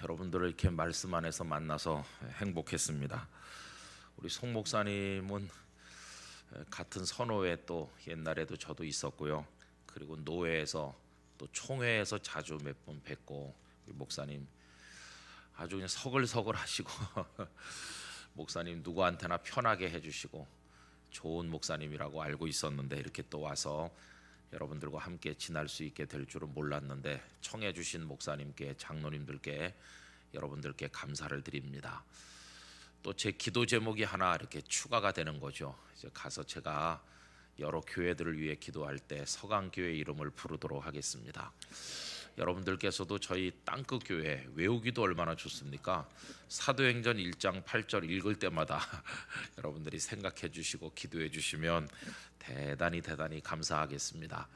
여러분들을 이렇게 말씀 안에서 만나서 행복했습니다. 우리 송 목사님은 같은 선호회 또 옛날에도 저도 있었고요. 그리고 노회에서 또 총회에서 자주 몇 번 뵙고, 우리 목사님 아주 그냥 서글서글 하시고 목사님 누구한테나 편하게 해주시고 좋은 목사님이라고 알고 있었는데, 이렇게 또 와서 여러분들과 함께 지날 수 있게 될 줄은 몰랐는데, 청해 주신 목사님께, 장로님들께, 여러분들께 감사를 드립니다. 또 제 기도 제목이 하나 이렇게 추가가 되는 거죠. 이제 가서 제가 여러 교회들을 위해 기도할 때 서강교회 이름을 부르도록 하겠습니다. 여러분들께서도 저희 땅끝 교회 외우기도 얼마나 좋습니까? 사도행전 1장 8절 읽을 때마다 여러분들이 생각해 주시고 기도해 주시면 대단히 감사하겠습니다.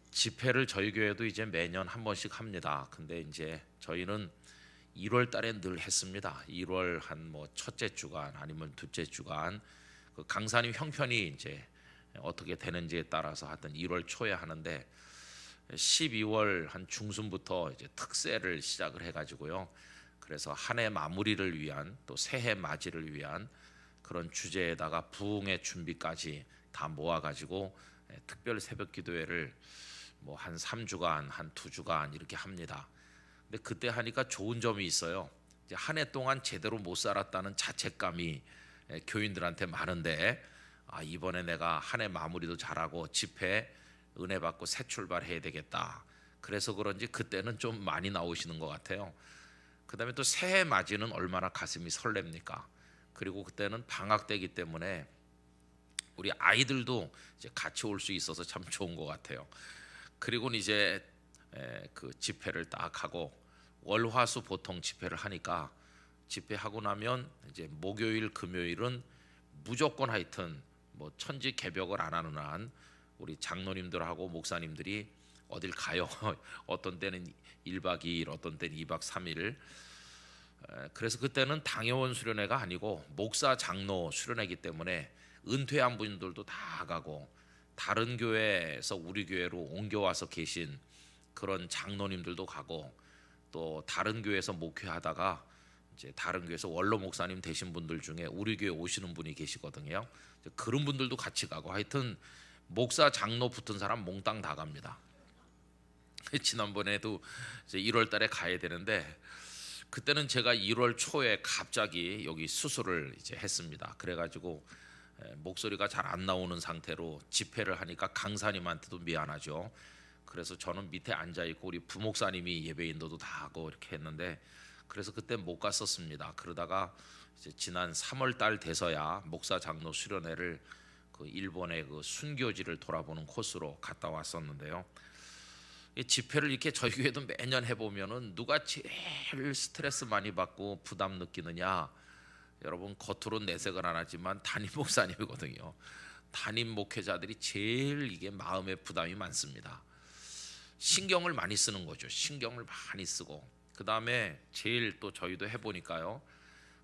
집회를 저희 교회도 이제 매년 한 번씩 합니다. 근데 이제 저희는 1월 달에 늘 했습니다. 1월 한 첫째 주간 아니면 둘째 주간, 그 강사님 형편이 이제 어떻게 되는지에 따라서 하여튼 1월 초에 하는데, 12월 한 중순부터 이제 특세를 시작을 해가지고요. 그래서 한 해 마무리를 위한, 또 새해 맞이를 위한 그런 주제에다가 부흥의 준비까지 다 모아가지고 특별 새벽 기도회를 한 3주간, 한 2주간 이렇게 합니다. 근데 그때 하니까 좋은 점이 있어요. 이제 한 해 동안 제대로 못 살았다는 자책감이 교인들한테 많은데, 이번에 내가 한 해 마무리도 잘하고 집회 은혜 받고 새 출발해야 되겠다. 그래서 그런지 그때는 좀 많이 나오시는 것 같아요. 그 다음에 또 새해 맞이는 얼마나 가슴이 설렙니까? 그리고 그때는 방학 때이기 때문에 우리 아이들도 이제 같이 올 수 있어서 참 좋은 것 같아요. 그리고 이제 그 집회를 딱 하고, 월화수 보통 집회를 하니까, 집회하고 나면 이제 목요일 금요일은 무조건 하여튼 천지 개벽을 안 하는 한 우리 장로님들하고 목사님들이 어딜 가요. 어떤 때는 1박 2일, 어떤 때는 2박 3일. 그래서 그때는 당회원 수련회가 아니고 목사 장로 수련회이기 때문에 은퇴한 분들도 다 가고, 다른 교회에서 우리 교회로 옮겨와서 계신 그런 장로님들도 가고, 또 다른 교회에서 목회하다가 이제 다른 교회에서 원로 목사님 되신 분들 중에 우리 교회 오시는 분이 계시거든요. 그런 분들도 같이 가고, 하여튼 목사 장로 붙은 사람 몽땅 다 갑니다. 지난번에도 이제 1월 달에 가야 되는데, 그때는 제가 1월 초에 갑자기 여기 수술을 이제 했습니다. 그래가지고 목소리가 잘 안 나오는 상태로 집회를 하니까 강사님한테도 미안하죠. 그래서 저는 밑에 앉아 있고 우리 부목사님이 예배인도도 다 하고 이렇게 했는데, 그래서 그때 못 갔었습니다. 그러다가 이제 지난 3월 달 돼서야 목사 장로 수련회를 그 일본의 그 순교지를 돌아보는 코스로 갔다 왔었는데요. 이 집회를 이렇게 저희 교회도 매년 해보면은 누가 제일 스트레스 많이 받고 부담 느끼느냐? 여러분, 겉으로는 내색을 안 하지만 담임 목사님이거든요. 담임 목회자들이 제일 이게 마음에 부담이 많습니다. 신경을 많이 쓰는 거죠. 신경을 많이 쓰고, 그 다음에 제일 또 저희도 해보니까요,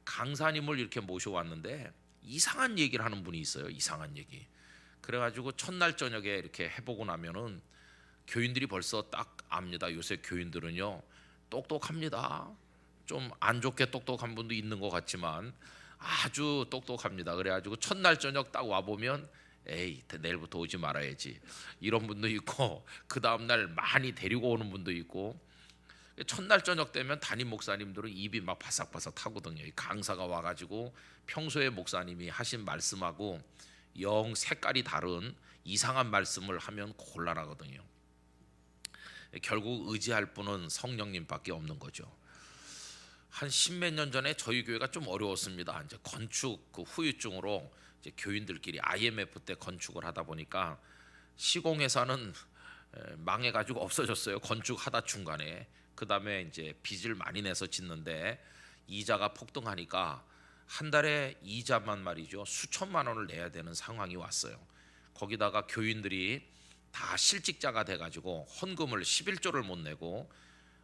강사님을 이렇게 모셔왔는데 이상한 얘기를 하는 분이 있어요. 이상한 얘기. 그래가지고 첫날 저녁에 이렇게 해보고 나면은 교인들이 벌써 딱 압니다. 요새 교인들은요 똑똑합니다. 좀 안 좋게 똑똑한 분도 있는 것 같지만 아주 똑똑합니다. 그래가지고 첫날 저녁 딱 와보면 에이, 내일부터 오지 말아야지, 이런 분도 있고, 그 다음날 많이 데리고 오는 분도 있고. 첫날 저녁 되면 담임 목사님들은 입이 막 바삭바삭 타거든요. 강사가 와가지고 평소에 목사님이 하신 말씀하고 영 색깔이 다른 이상한 말씀을 하면 곤란하거든요. 결국 의지할 분은 성령님밖에 없는 거죠. 한 10몇 년 전에 저희 교회가 좀 어려웠습니다. 이제 건축 그 후유증으로 이제 교인들끼리 IMF 때 건축을 하다 보니까 시공회사는 망해가지고 없어졌어요. 건축하다 중간에. 그 다음에 이제 빚을 많이 내서 짓는데 이자가 폭등하니까 한 달에 이자만 말이죠, 수천만 원을 내야 되는 상황이 왔어요. 거기다가 교인들이 다 실직자가 돼가지고 헌금을 11조를 못 내고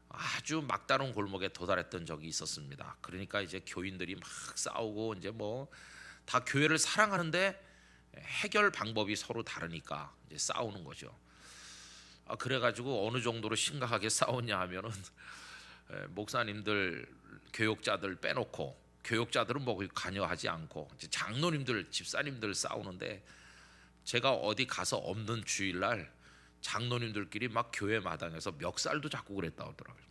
아주 막다른 골목에 도달했던 적이 있었습니다. 그러니까 이제 교인들이 막 싸우고, 이제 다 교회를 사랑하는데 해결 방법이 서로 다르니까 이제 싸우는 거죠. 그래가지고 어느 정도로 심각하게 싸웠냐 하면은 목사님들, 교육자들 빼놓고, 교육자들은 뭐 관여하지 않고 이제 장로님들, 집사님들 싸우는데, 제가 어디 가서 없는 주일날 장로님들끼리 막 교회 마당에서 멱살도 잡고 그랬다 하더라고요.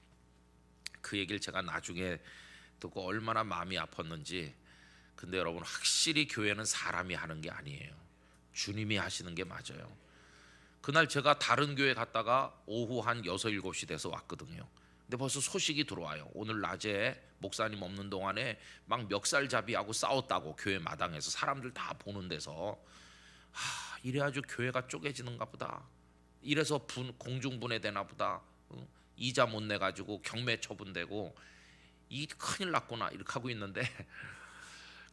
그 얘기를 제가 나중에 듣고 얼마나 마음이 아팠는지. 근데 여러분, 확실히 교회는 사람이 하는 게 아니에요. 주님이 하시는 게 맞아요. 그날 제가 다른 교회 갔다가 오후 한 6, 7시 돼서 왔거든요. 근데 벌써 소식이 들어와요. 오늘 낮에 목사님 없는 동안에 막 멱살잡이하고 싸웠다고, 교회 마당에서 사람들 다 보는 데서. 이래가지고 교회가 쪼개지는가 보다, 이래서 공중분해되나 보다, 이자 못 내가지고 경매 처분되고 이 큰일 났구나 이렇게 하고 있는데,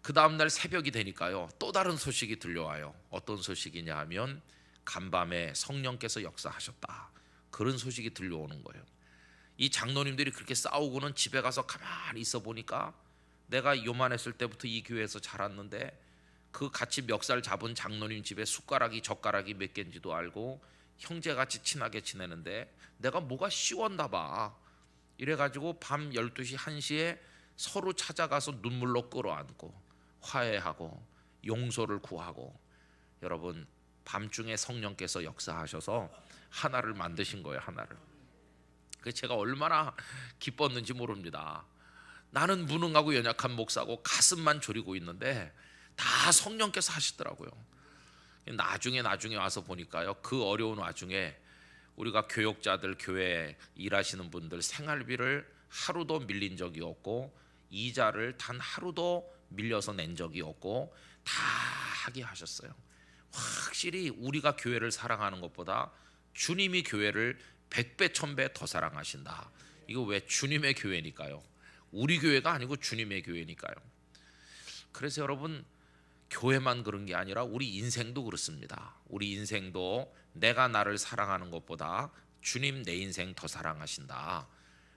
그 다음날 새벽이 되니까요 또 다른 소식이 들려와요. 어떤 소식이냐 하면 간밤에 성령께서 역사하셨다, 그런 소식이 들려오는 거예요. 이 장로님들이 그렇게 싸우고는 집에 가서 가만히 있어 보니까, 내가 요만했을 때부터 이 교회에서 자랐는데 그 같이 멱살 잡은 장로님 집에 숟가락이 젓가락이 몇 개인지도 알고 형제같이 친하게 지내는데 내가 뭐가 씌웠나 봐. 이래가지고 밤 12시 1시에 서로 찾아가서 눈물로 끌어안고 화해하고 용서를 구하고. 여러분, 밤중에 성령께서 역사하셔서 하나를 만드신 거예요, 하나를. 그래서 제가 얼마나 기뻤는지 모릅니다. 나는 무능하고 연약한 목사고 가슴만 졸이고 있는데 다 성령께서 하시더라고요. 나중에 와서 보니까요, 그 어려운 와중에 우리가 교육자들, 교회에 일하시는 분들 생활비를 하루도 밀린 적이 없고, 이자를 단 하루도 밀려서 낸 적이 없고 다 하게 하셨어요. 확실히 우리가 교회를 사랑하는 것보다 주님이 교회를 100배 1000배 더 사랑하신다. 이거 왜? 주님의 교회니까요. 우리 교회가 아니고 주님의 교회니까요. 그래서 여러분, 교회만 그런 게 아니라 우리 인생도 그렇습니다. 우리 인생도 내가 나를 사랑하는 것보다 주님 내 인생 더 사랑하신다.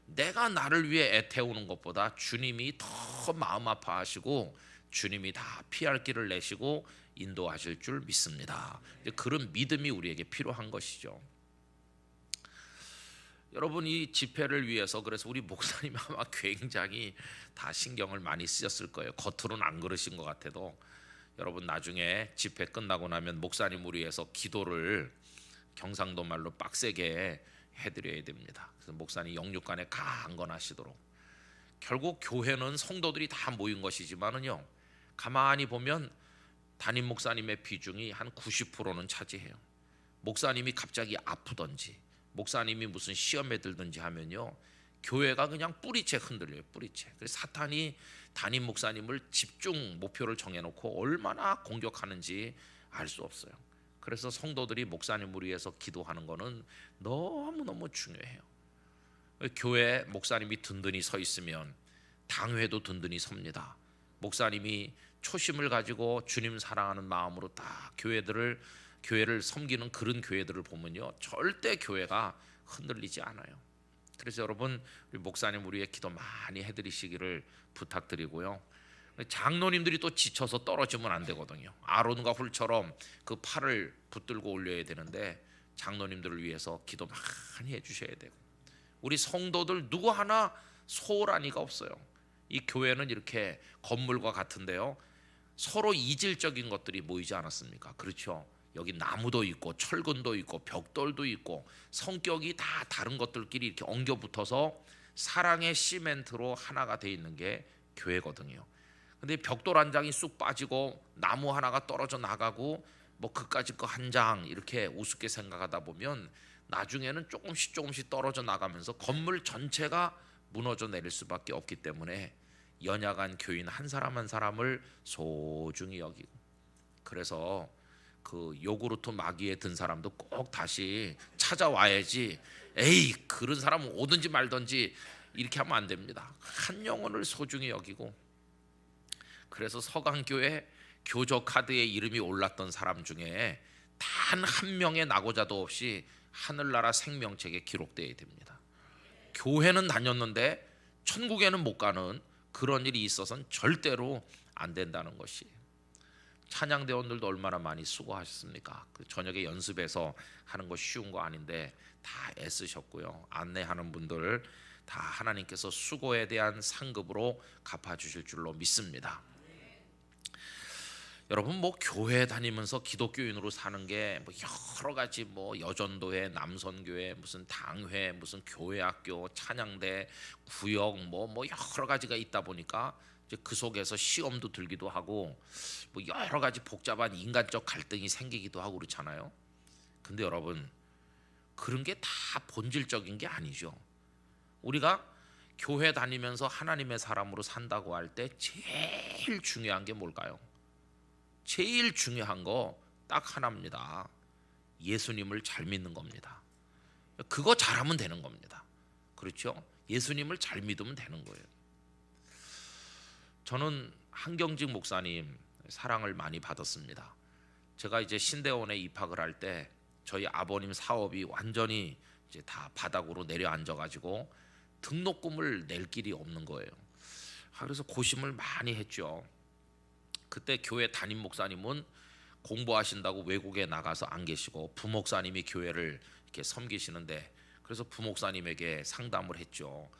내가 나를 위해 애태우는 것보다 주님이 더 마음 아파하시고 주님이 다 피할 길을 내시고 인도하실 줄 믿습니다. 그런 믿음이 우리에게 필요한 것이죠. 여러분, 이 집회를 위해서 그래서 우리 목사님 아마 굉장히 다 신경을 많이 쓰셨을 거예요. 겉으로는 안 그러신 것 같아도. 여러분, 나중에 집회 끝나고 나면 목사님을 위해서 기도를 경상도 말로 빡세게 해드려야 됩니다. 그래서 목사님 영육간에 강건하시도록. 결국 교회는 성도들이 다 모인 것이지만은요, 가만히 보면 담임 목사님의 비중이 한 90%는 차지해요. 목사님이 갑자기 아프던지, 목사님이 무슨 시험에 들든지 하면요, 교회가 그냥 뿌리채 흔들려요. 뿌리채. 그래서 사탄이 담임 목사님을 집중 목표를 정해놓고 얼마나 공격하는지 알 수 없어요. 그래서 성도들이 목사님을 위해서 기도하는 것은 너무너무 중요해요. 교회 목사님이 든든히 서 있으면 당회도 든든히 섭니다. 목사님이 초심을 가지고 주님 사랑하는 마음으로 딱 교회를 섬기는 그런 교회들을 보면요, 절대 교회가 흔들리지 않아요. 그래서 여러분, 우리 목사님 우리의 기도 많이 해드리시기를 부탁드리고요. 장로님들이 또 지쳐서 떨어지면 안 되거든요. 아론과 훌처럼 그 팔을 붙들고 올려야 되는데 장로님들을 위해서 기도 많이 해주셔야 되고, 우리 성도들 누구 하나 소홀한 이가 없어요. 이 교회는 이렇게 건물과 같은데요, 서로 이질적인 것들이 모이지 않았습니까? 그렇죠. 여기 나무도 있고 철근도 있고 벽돌도 있고 성격이 다 다른 것들끼리 이렇게 엉겨 붙어서 사랑의 시멘트로 하나가 돼 있는 게 교회거든요. 근데 벽돌 한 장이 쑥 빠지고 나무 하나가 떨어져 나가고 뭐 그까짓 거 한 장 이렇게 우습게 생각하다 보면 나중에는 조금씩 떨어져 나가면서 건물 전체가 무너져 내릴 수밖에 없기 때문에 연약한 교인 한 사람 한 사람을 소중히 여기고, 그래서 그 요구르트 마귀에 든 사람도 꼭 다시 찾아와야지, 에이 그런 사람은 오든지 말든지 이렇게 하면 안 됩니다. 한 영혼을 소중히 여기고. 그래서 서강교회 교조 카드에 이름이 올랐던 사람 중에 단 한 명의 낙오자도 없이 하늘나라 생명책에 기록되어야 됩니다. 교회는 다녔는데 천국에는 못 가는 그런 일이 있어서는 절대로 안 된다는 것이. 찬양대원들도 얼마나 많이 수고하셨습니까? 그 저녁에 연습해서 하는 거 쉬운 거 아닌데 다 애쓰셨고요. 안내하는 분들 다 하나님께서 수고에 대한 상급으로 갚아주실 줄로 믿습니다. 여러분 뭐 교회 다니면서 기독교인으로 사는 게 뭐 여러 가지 뭐 여전도회, 남선교회, 무슨 당회, 무슨 교회학교, 찬양대, 구역 뭐 여러 가지가 있다 보니까 이제 그 속에서 시험도 들기도 하고 뭐 여러 가지 복잡한 인간적 갈등이 생기기도 하고 그렇잖아요. 근데 여러분 그런 게 다 본질적인 게 아니죠. 우리가 교회 다니면서 하나님의 사람으로 산다고 할 때 제일 중요한 게 뭘까요? 제일 중요한 거 딱 하나입니다. 예수님을 잘 믿는 겁니다. 그거 잘하면 되는 겁니다. 그렇죠? 예수님을 잘 믿으면 되는 거예요. 저는 한경직 목사님 사랑을 많이 받았습니다. 제가 이제 신대원에 입학을 할 때 저희 아버님 사업이 완전히 이제 다 바닥으로 내려앉아가지고 등록금을 낼 길이 없는 거예요. 그래서 고심을 많이 했죠. 그때 교회 담임 목사님은 공부하신다고 외국에 나가서 안 계시고 부목사님이 교회를 이렇게 섬기시는데, 그래서 부목사님에게 상담을 했죠.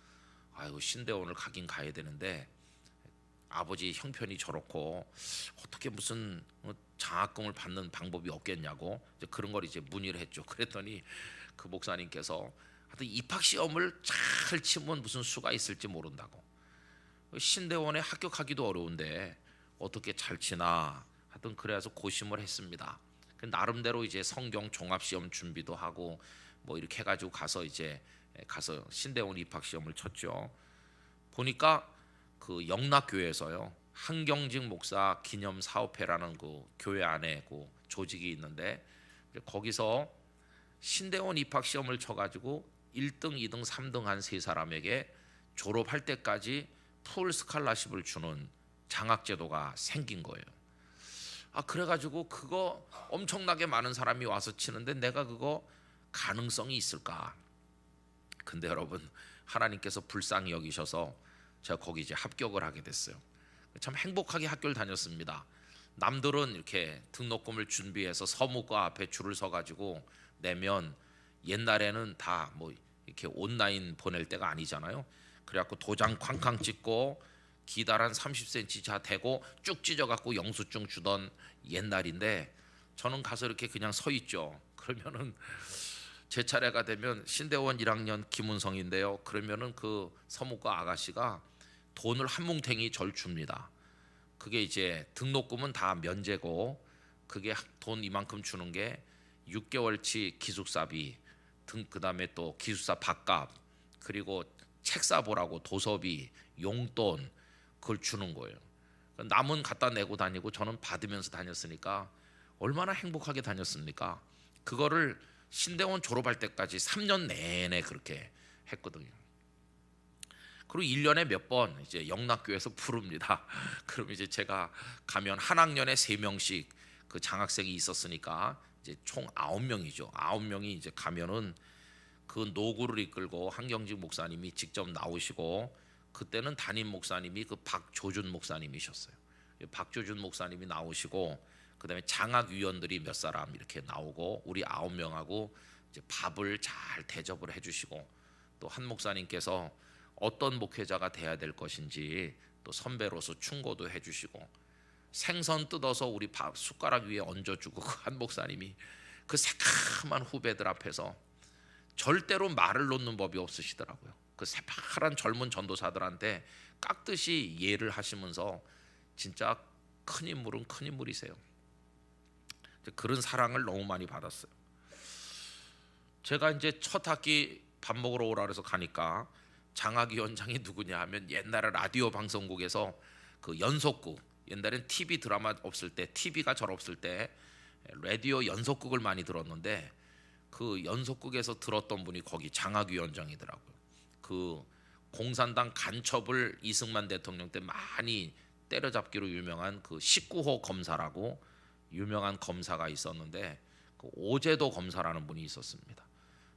아이고 신대원을 가긴 가야 되는데 아버지 형편이 저렇고 어떻게 무슨 장학금을 받는 방법이 없겠냐고 이제 그런 걸 이제 문의를 했죠. 그랬더니 그 목사님께서 하여튼 입학 시험을 잘 치면 무슨 수가 있을지 모른다고, 신대원에 합격하기도 어려운데 어떻게 잘 치나 하여튼 그래서 고심을 했습니다. 나름대로 이제 성경 종합 시험 준비도 하고 뭐 이렇게 해가지고 가서 신대원 입학 시험을 쳤죠. 보니까 그 영락교회에서요 한경직 목사 기념 사업회라는 그 교회 안에 그 조직이 있는데 거기서 신대원 입학 시험을 쳐가지고 1등, 2등, 3등 한 세 사람에게 졸업할 때까지 풀 스칼라십을 주는 장학제도가 생긴 거예요. 그래가지고 그거 엄청나게 많은 사람이 와서 치는데 내가 그거 가능성이 있을까? 근데 여러분 하나님께서 불쌍히 여기셔서 제가 거기 이제 합격을 하게 됐어요. 참 행복하게 학교를 다녔습니다. 남들은 이렇게 등록금을 준비해서 서무과 앞에 줄을 서가지고 내면 옛날에는 다 뭐 이렇게 온라인 보낼 때가 아니잖아요. 그래갖고 도장 쾅쾅 찍고 기다란 30cm 자 되고 쭉 찢어갖고 영수증 주던 옛날인데 저는 가서 이렇게 그냥 서 있죠. 그러면은 제 차례가 되면 신대원 1학년 김은성인데요. 그러면은 그 서무과 아가씨가 돈을 한 뭉탱이 절 줍니다. 그게 이제 등록금은 다 면제고 그게 돈 이만큼 주는 게 6개월치 기숙사비, 그다음에 또 기숙사 밥값, 그리고 책 사보라고 도서비, 용돈 그걸 주는 거예요. 남은 갖다 내고 다니고 저는 받으면서 다녔으니까 얼마나 행복하게 다녔습니까? 그거를 신대원 졸업할 때까지 3년 내내 그렇게 했거든요. 그리고 1년에 몇 번 이제 영락교에서 부릅니다. 그럼 이제 제가 가면 한 학년에 3명씩 그 장학생이 있었으니까 이제 총 9명이죠. 9명이 이제 가면은 그 노구를 이끌고 한경직 목사님이 직접 나오시고, 그때는 담임 목사님이 그 박조준 목사님이셨어요. 박조준 목사님이 나오시고 그다음에 장학위원들이 몇 사람 이렇게 나오고 우리 9명하고 이제 밥을 잘 대접을 해주시고, 또 한 목사님께서 어떤 목회자가 돼야 될 것인지 또 선배로서 충고도 해주시고, 생선 뜯어서 우리 밥 숟가락 위에 얹어주고 그 한 목사님이 그 새카만 후배들 앞에서 절대로 말을 놓는 법이 없으시더라고요. 그 새파란 젊은 전도사들한테 깍듯이 예를 하시면서 진짜 큰 인물은 큰 인물이세요. 그런 사랑을 너무 많이 받았어요. 제가 이제 첫 학기 밥 먹으러 오라 그래서 가니까 장학위원장이 누구냐 하면 옛날에 라디오 방송국에서 그 연속극, 옛날엔 TV 드라마 없을 때, TV가 잘 없을 때 라디오 연속극을 많이 들었는데 그 연속극에서 들었던 분이 거기 장학위원장이더라고요. 그 공산당 간첩을 이승만 대통령 때 많이 때려잡기로 유명한 그 19호 검사라고 유명한 검사가 있었는데 그 오제도 검사라는 분이 있었습니다.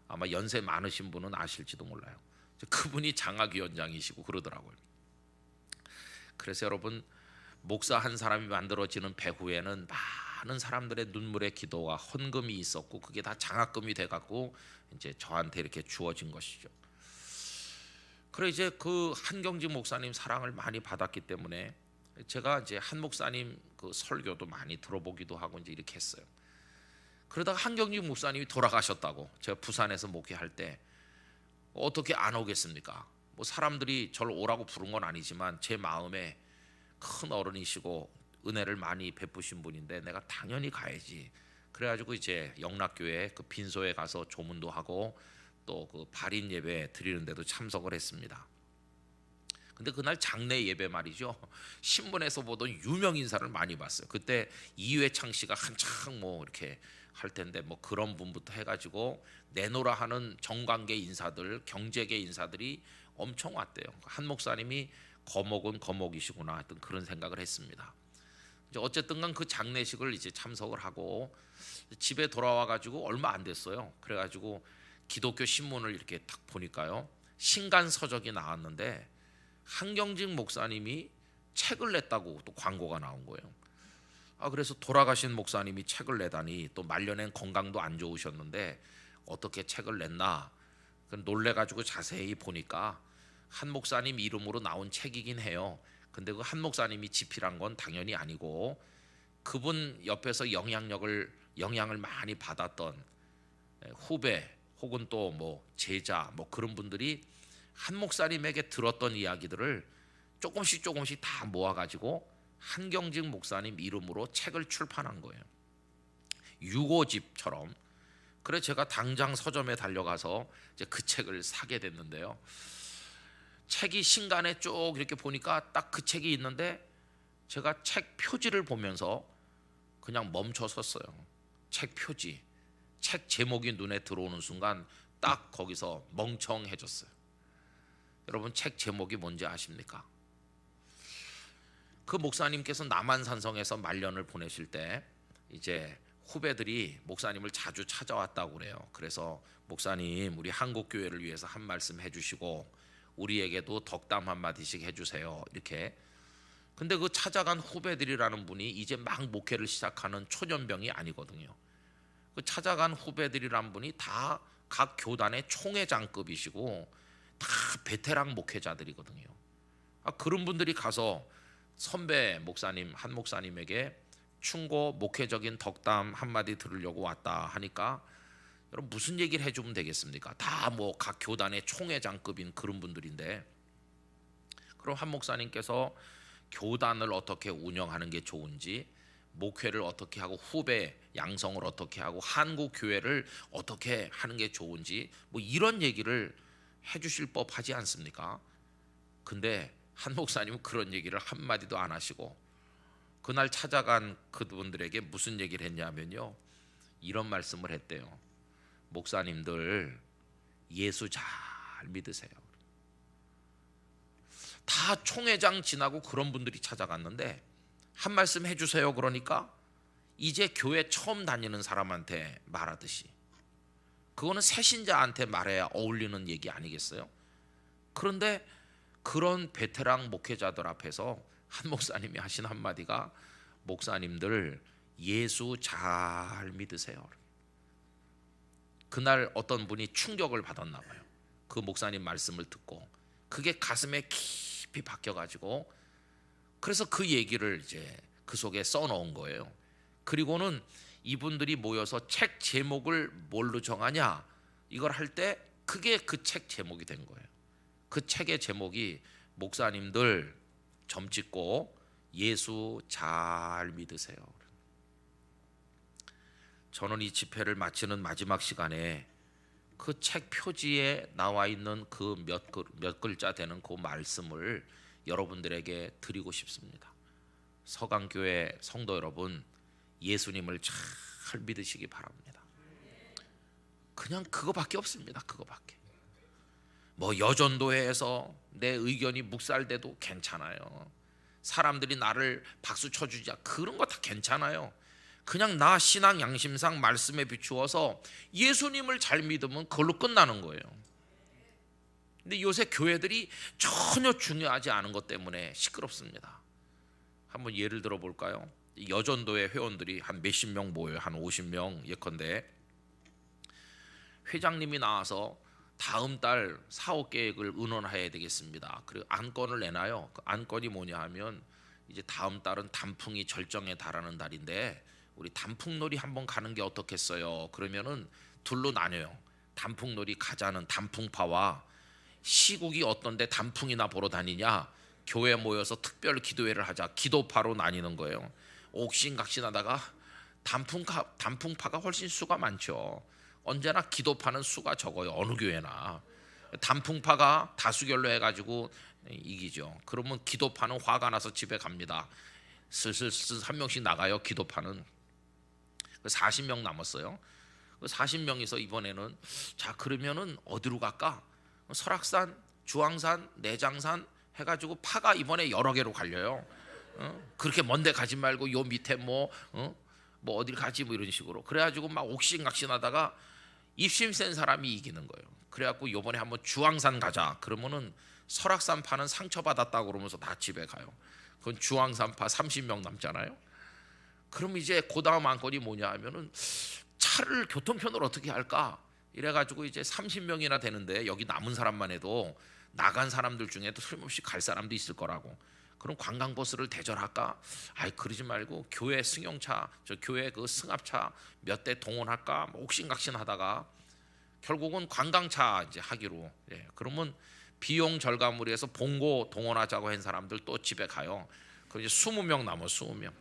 아마 연세 많으신 분은 아실지도 몰라요. 그분이 장학위원장이시고 그러더라고요. 그래서 여러분 목사 한 사람이 만들어지는 배후에는 많은 사람들의 눈물의 기도와 헌금이 있었고, 그게 다 장학금이 돼갖고 이제 저한테 이렇게 주어진 것이죠. 그래 이제 그 한경직 목사님 사랑을 많이 받았기 때문에 제가 이제 한 목사님 그 설교도 많이 들어보기도 하고 이제 이렇게 했어요. 그러다가 한경직 목사님이 돌아가셨다고, 제가 부산에서 목회할 때 어떻게 안 오겠습니까? 뭐 사람들이 저를 오라고 부른 건 아니지만 제 마음에 큰 어른이시고 은혜를 많이 베푸신 분인데 내가 당연히 가야지. 그래가지고 이제 영락교회 그 빈소에 가서 조문도 하고 또 그 발인 예배 드리는데도 참석을 했습니다. 근데 그날 장례 예배 말이죠, 신문에서 보던 유명 인사를 많이 봤어요. 그때 이회창 씨가 한창 뭐 이렇게 할 텐데 뭐 그런 분부터 해가지고 내노라 하는 정관계 인사들, 경제계 인사들이 엄청 왔대요. 한 목사님이 거목은 거목이시구나 하여튼 그런 생각을 했습니다. 이제 어쨌든간 그 장례식을 이제 참석을 하고 집에 돌아와 가지고 얼마 안 됐어요. 그래가지고 기독교 신문을 이렇게 딱 보니까요, 신간서적이 나왔는데 한경직 목사님이 책을 냈다고 또 광고가 나온 거예요. 그래서 돌아가신 목사님이 책을 내다니, 또 말년엔 건강도 안 좋으셨는데 어떻게 책을 냈나 놀래가지고 자세히 보니까 한 목사님 이름으로 나온 책이긴 해요. 근데 그 한 목사님이 집필한 건 당연히 아니고 그분 옆에서 영향을 많이 받았던 후배 혹은 또 뭐 제자 뭐 그런 분들이 한 목사님에게 들었던 이야기들을 조금씩 다 모아가지고 한경직 목사님 이름으로 책을 출판한 거예요. 유고집처럼. 그래 제가 당장 서점에 달려가서 이제 그 책을 사게 됐는데요. 책이 신간에 쭉 이렇게 보니까 딱 그 책이 있는데 제가 책 표지를 보면서 그냥 멈춰 섰어요. 책 표지, 책 제목이 눈에 들어오는 순간 딱 거기서 멍청해졌어요. 여러분 책 제목이 뭔지 아십니까? 그 목사님께서 남한산성에서 말년을 보내실 때 이제 후배들이 목사님을 자주 찾아왔다고 그래요. 그래서 목사님 우리 한국교회를 위해서 한 말씀 해주시고 우리에게도 덕담 한마디씩 해주세요 이렇게. 근데 그 찾아간 후배들이라는 분이 이제 막 목회를 시작하는 초년병이 아니거든요. 그 찾아간 후배들이란 분이 다 각 교단의 총회장급이시고 다 베테랑 목회자들이거든요. 그런 분들이 가서 선배 목사님 한 목사님에게 충고 목회적인 덕담 한마디 들으려고 왔다 하니까 여러분 무슨 얘기를 해주면 되겠습니까? 다 뭐 각 교단의 총회장급인 그런 분들인데, 그럼 한 목사님께서 교단을 어떻게 운영하는 게 좋은지, 목회를 어떻게 하고 후배 양성을 어떻게 하고 한국 교회를 어떻게 하는 게 좋은지 뭐 이런 얘기를 해주실 법하지 않습니까? 근데 한 목사님은 그런 얘기를 한마디도 안 하시고 그날 찾아간 그분들에게 무슨 얘기를 했냐면요, 이런 말씀을 했대요. 목사님들 예수 잘 믿으세요. 다 총회장 지나고 그런 분들이 찾아갔는데 한 말씀 해주세요. 그러니까 이제 교회 처음 다니는 사람한테 말하듯이, 그거는 새신자한테 말해야 어울리는 얘기 아니겠어요? 그런데 그런 베테랑 목회자들 앞에서 한 목사님이 하신 한마디가 목사님들 예수 잘 믿으세요. 그날 어떤 분이 충격을 받았나 봐요. 그 목사님 말씀을 듣고 그게 가슴에 깊이 박혀가지고, 그래서 그 얘기를 이제 그 속에 써놓은 거예요. 그리고는 이분들이 모여서 책 제목을 뭘로 정하냐 이걸 할 때 그게 그 책 제목이 된 거예요. 그 책의 제목이 목사님들 점 찍고 예수 잘 믿으세요. 저는 이 집회를 마치는 마지막 시간에 그 책 표지에 나와 있는 그 몇 글자 되는 그 말씀을 여러분들에게 드리고 싶습니다. 서강교회 성도 여러분, 예수님을 잘 믿으시기 바랍니다. 그냥 그거밖에 없습니다. 그거밖에. 뭐 여전도회에서 내 의견이 묵살돼도 괜찮아요. 사람들이 나를 박수 쳐주자 그런 거 다 괜찮아요. 그냥 나 신앙 양심상 말씀에 비추어서 예수님을 잘 믿으면 그걸로 끝나는 거예요. 근데 요새 교회들이 전혀 중요하지 않은 것 때문에 시끄럽습니다. 한번 예를 들어 볼까요? 여전도의 회원들이 한 몇십 명 모여요. 한 50명 예컨대. 회장님이 나와서 다음 달 사업 계획을 의논해야 되겠습니다. 그리고 안건을 내놔요. 그 안건이 뭐냐 하면 이제 다음 달은 단풍이 절정에 달하는 달인데 우리 단풍놀이 한번 가는 게 어떻겠어요? 그러면은 둘로 나뉘어요. 단풍놀이 가자는 단풍파와 시국이 어떤데 단풍이나 보러 다니냐, 교회 모여서 특별 기도회를 하자, 기도파로 나뉘는 거예요. 옥신각신하다가 단풍파가 훨씬 수가 많죠. 언제나 기도파는 수가 적어요. 어느 교회나. 단풍파가 다수결로 해가지고 이기죠. 그러면 기도파는 화가 나서 집에 갑니다. 슬슬 한 명씩 나가요. 기도파는 40명 남았어요. 40명이서 이번에는 자 그러면은 어디로 갈까? 설악산, 주황산, 내장산 해가지고 파가 이번에 여러 개로 갈려요. 그렇게 먼데 가지 말고 요 밑에 뭐 어딜 가지 뭐 이런 식으로. 그래가지고 막 옥신각신하다가 입심 센 사람이 이기는 거예요. 그래갖고 요번에 한번 주황산 가자. 그러면은 설악산파는 상처받았다고 그러면서 다 집에 가요. 그건 주황산파 30명 남잖아요. 그럼 이제 그 다음 안건이 뭐냐 하면은 차를 교통편을 어떻게 할까? 이래가지고 이제 30명이나 되는데 여기 남은 사람만 해도 나간 사람들 중에도 틀림없이 갈 사람도 있을 거라고. 그럼 관광버스를 대절할까? 아이 그러지 말고 교회 승용차, 저 교회 그 승합차 몇 대 동원할까? 뭐 옥신각신하다가 결국은 관광차 이제 하기로. 예, 그러면 비용 절감을 위해서 봉고 동원하자고 한 사람들 또 집에 가요. 그럼 이제 20명 남아 20명.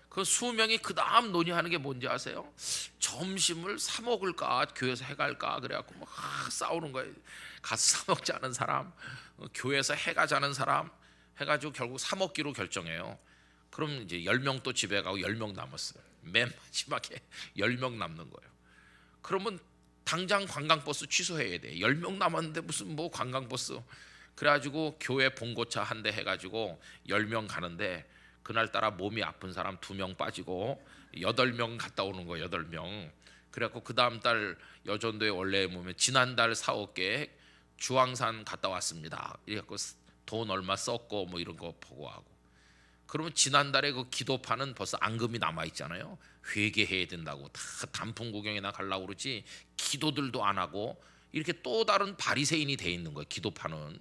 그 20명이 그 다음 논의하는 게 뭔지 아세요? 점심을 사 먹을까 교회에서 해갈까 그래갖고 막 싸우는 거예요. 가서 사 먹자는 사람, 교회에서 해가자는 사람 해가지고 결국 사 먹기로 결정해요. 그럼 이제 10명 또 집에 가고 10명 남았어요. 맨 마지막에 10명 남는 거예요. 그러면 당장 관광버스 취소해야 돼. 10명 남았는데 무슨 뭐 관광버스. 그래가지고 교회 봉고차 한 대 해가지고 10명 가는데 그날따라 몸이 아픈 사람 2명 빠지고 8명 갔다 오는 거예요. 8명. 그래갖고 그 다음 달 여전도에 원래 보면 지난달 사업 계획 주황산 갔다 왔습니다. 이래갖고 돈 얼마 썼고 뭐 이런 거 보고하고. 그러면 지난달에 그 기도파는 벌써 앙금이 남아 있잖아요. 회개해야 된다고 다 단풍 구경이나 가려고 그러지 기도들도 안 하고 이렇게 또 다른 바리새인이 돼 있는 거예요. 기도파는.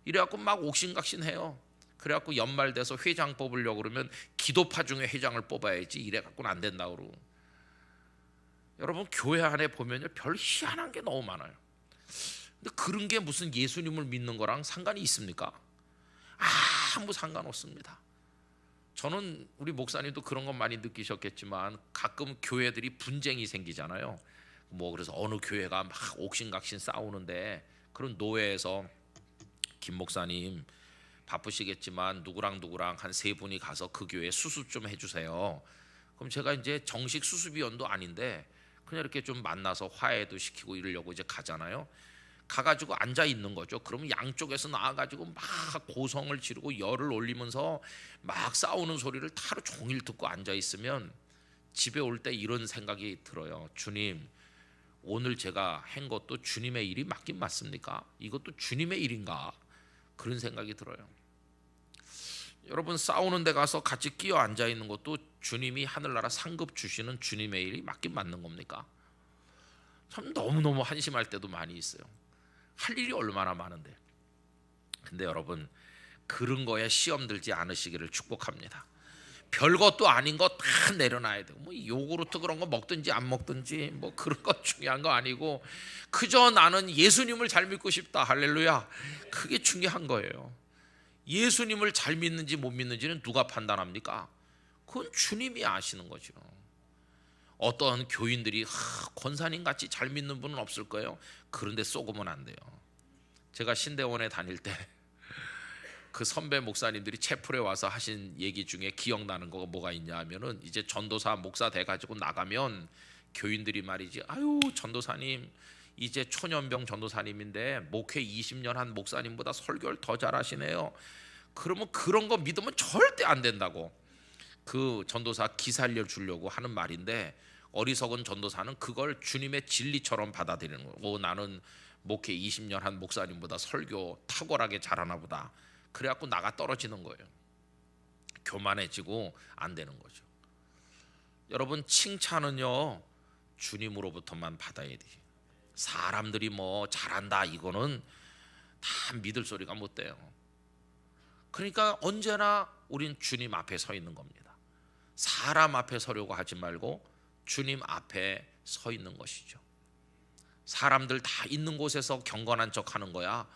이래갖고 막 옥신각신해요. 그래갖고 연말 돼서 회장 뽑으려고 그러면 기도파 중에 회장을 뽑아야지 이래갖고는 안 된다고 그러고. 여러분 교회 안에 보면요 별 희한한 게 너무 많아요. 근데 그런 게 무슨 예수님을 믿는 거랑 상관이 있습니까? 아무 상관없습니다. 저는 우리 목사님도 그런 건 많이 느끼셨겠지만 가끔 교회들이 분쟁이 생기잖아요. 뭐 그래서 어느 교회가 막 옥신각신 싸우는데 그런 노회에서 김 목사님 바쁘시겠지만 누구랑 한 3분이 가서 그 교회 수습 좀 해주세요. 그럼 제가 이제 정식 수습위원도 아닌데 그냥 이렇게 좀 만나서 화해도 시키고 이러려고 이제 가잖아요. 가가지고 앉아 있는 거죠. 그러면 양쪽에서 나와가지고 막 고성을 지르고 열을 올리면서 막 싸우는 소리를 하루 종일 듣고 앉아 있으면 집에 올 때 이런 생각이 들어요. 주님, 오늘 제가 한 것도 주님의 일이 맞긴 맞습니까? 이것도 주님의 일인가? 그런 생각이 들어요. 여러분 싸우는 데 가서 같이 끼어 앉아 있는 것도 주님이 하늘나라 상급 주시는 주님의 일이 맞긴 맞는 겁니까? 참 너무너무 한심할 때도 많이 있어요. 할 일이 얼마나 많은데. 근데 여러분 그런 거에 시험 들지 않으시기를 축복합니다. 별것도 아닌 거 다 내려놔야 돼요. 뭐 요구르트 그런 거 먹든지 안 먹든지 뭐 그런 거 중요한 거 아니고 그저 나는 예수님을 잘 믿고 싶다. 할렐루야. 그게 중요한 거예요. 예수님을 잘 믿는지 못 믿는지는 누가 판단합니까? 그건 주님이 아시는 거죠. 어떤 교인들이 권사님 같이 잘 믿는 분은 없을 거예요. 그런데 쏘으면 안 돼요. 제가 신대원에 다닐 때 그 선배 목사님들이 채플에 와서 하신 얘기 중에 기억나는 거가 뭐가 있냐 하면은 이제 전도사 목사 돼가지고 나가면 교인들이 말이지 아유 전도사님 이제 초년병 전도사님인데 목회 20년 한 목사님보다 설교를 더 잘하시네요. 그러면 그런 거 믿으면 절대 안 된다고 그 전도사 기살려 주려고 하는 말인데 어리석은 전도사는 그걸 주님의 진리처럼 받아들이는 거고 나는 목회 20년 한 목사님보다 설교 탁월하게 잘하나 보다. 그래갖고 나가 떨어지는 거예요. 교만해지고 안 되는 거죠. 여러분, 칭찬은요 주님으로부터만 받아야 돼요. 사람들이 뭐 잘한다 이거는 다 믿을 소리가 못 돼요. 그러니까 언제나 우린 주님 앞에 서 있는 겁니다. 사람 앞에 서려고 하지 말고 주님 앞에 서 있는 것이죠. 사람들 다 있는 곳에서 경건한 척 하는 거야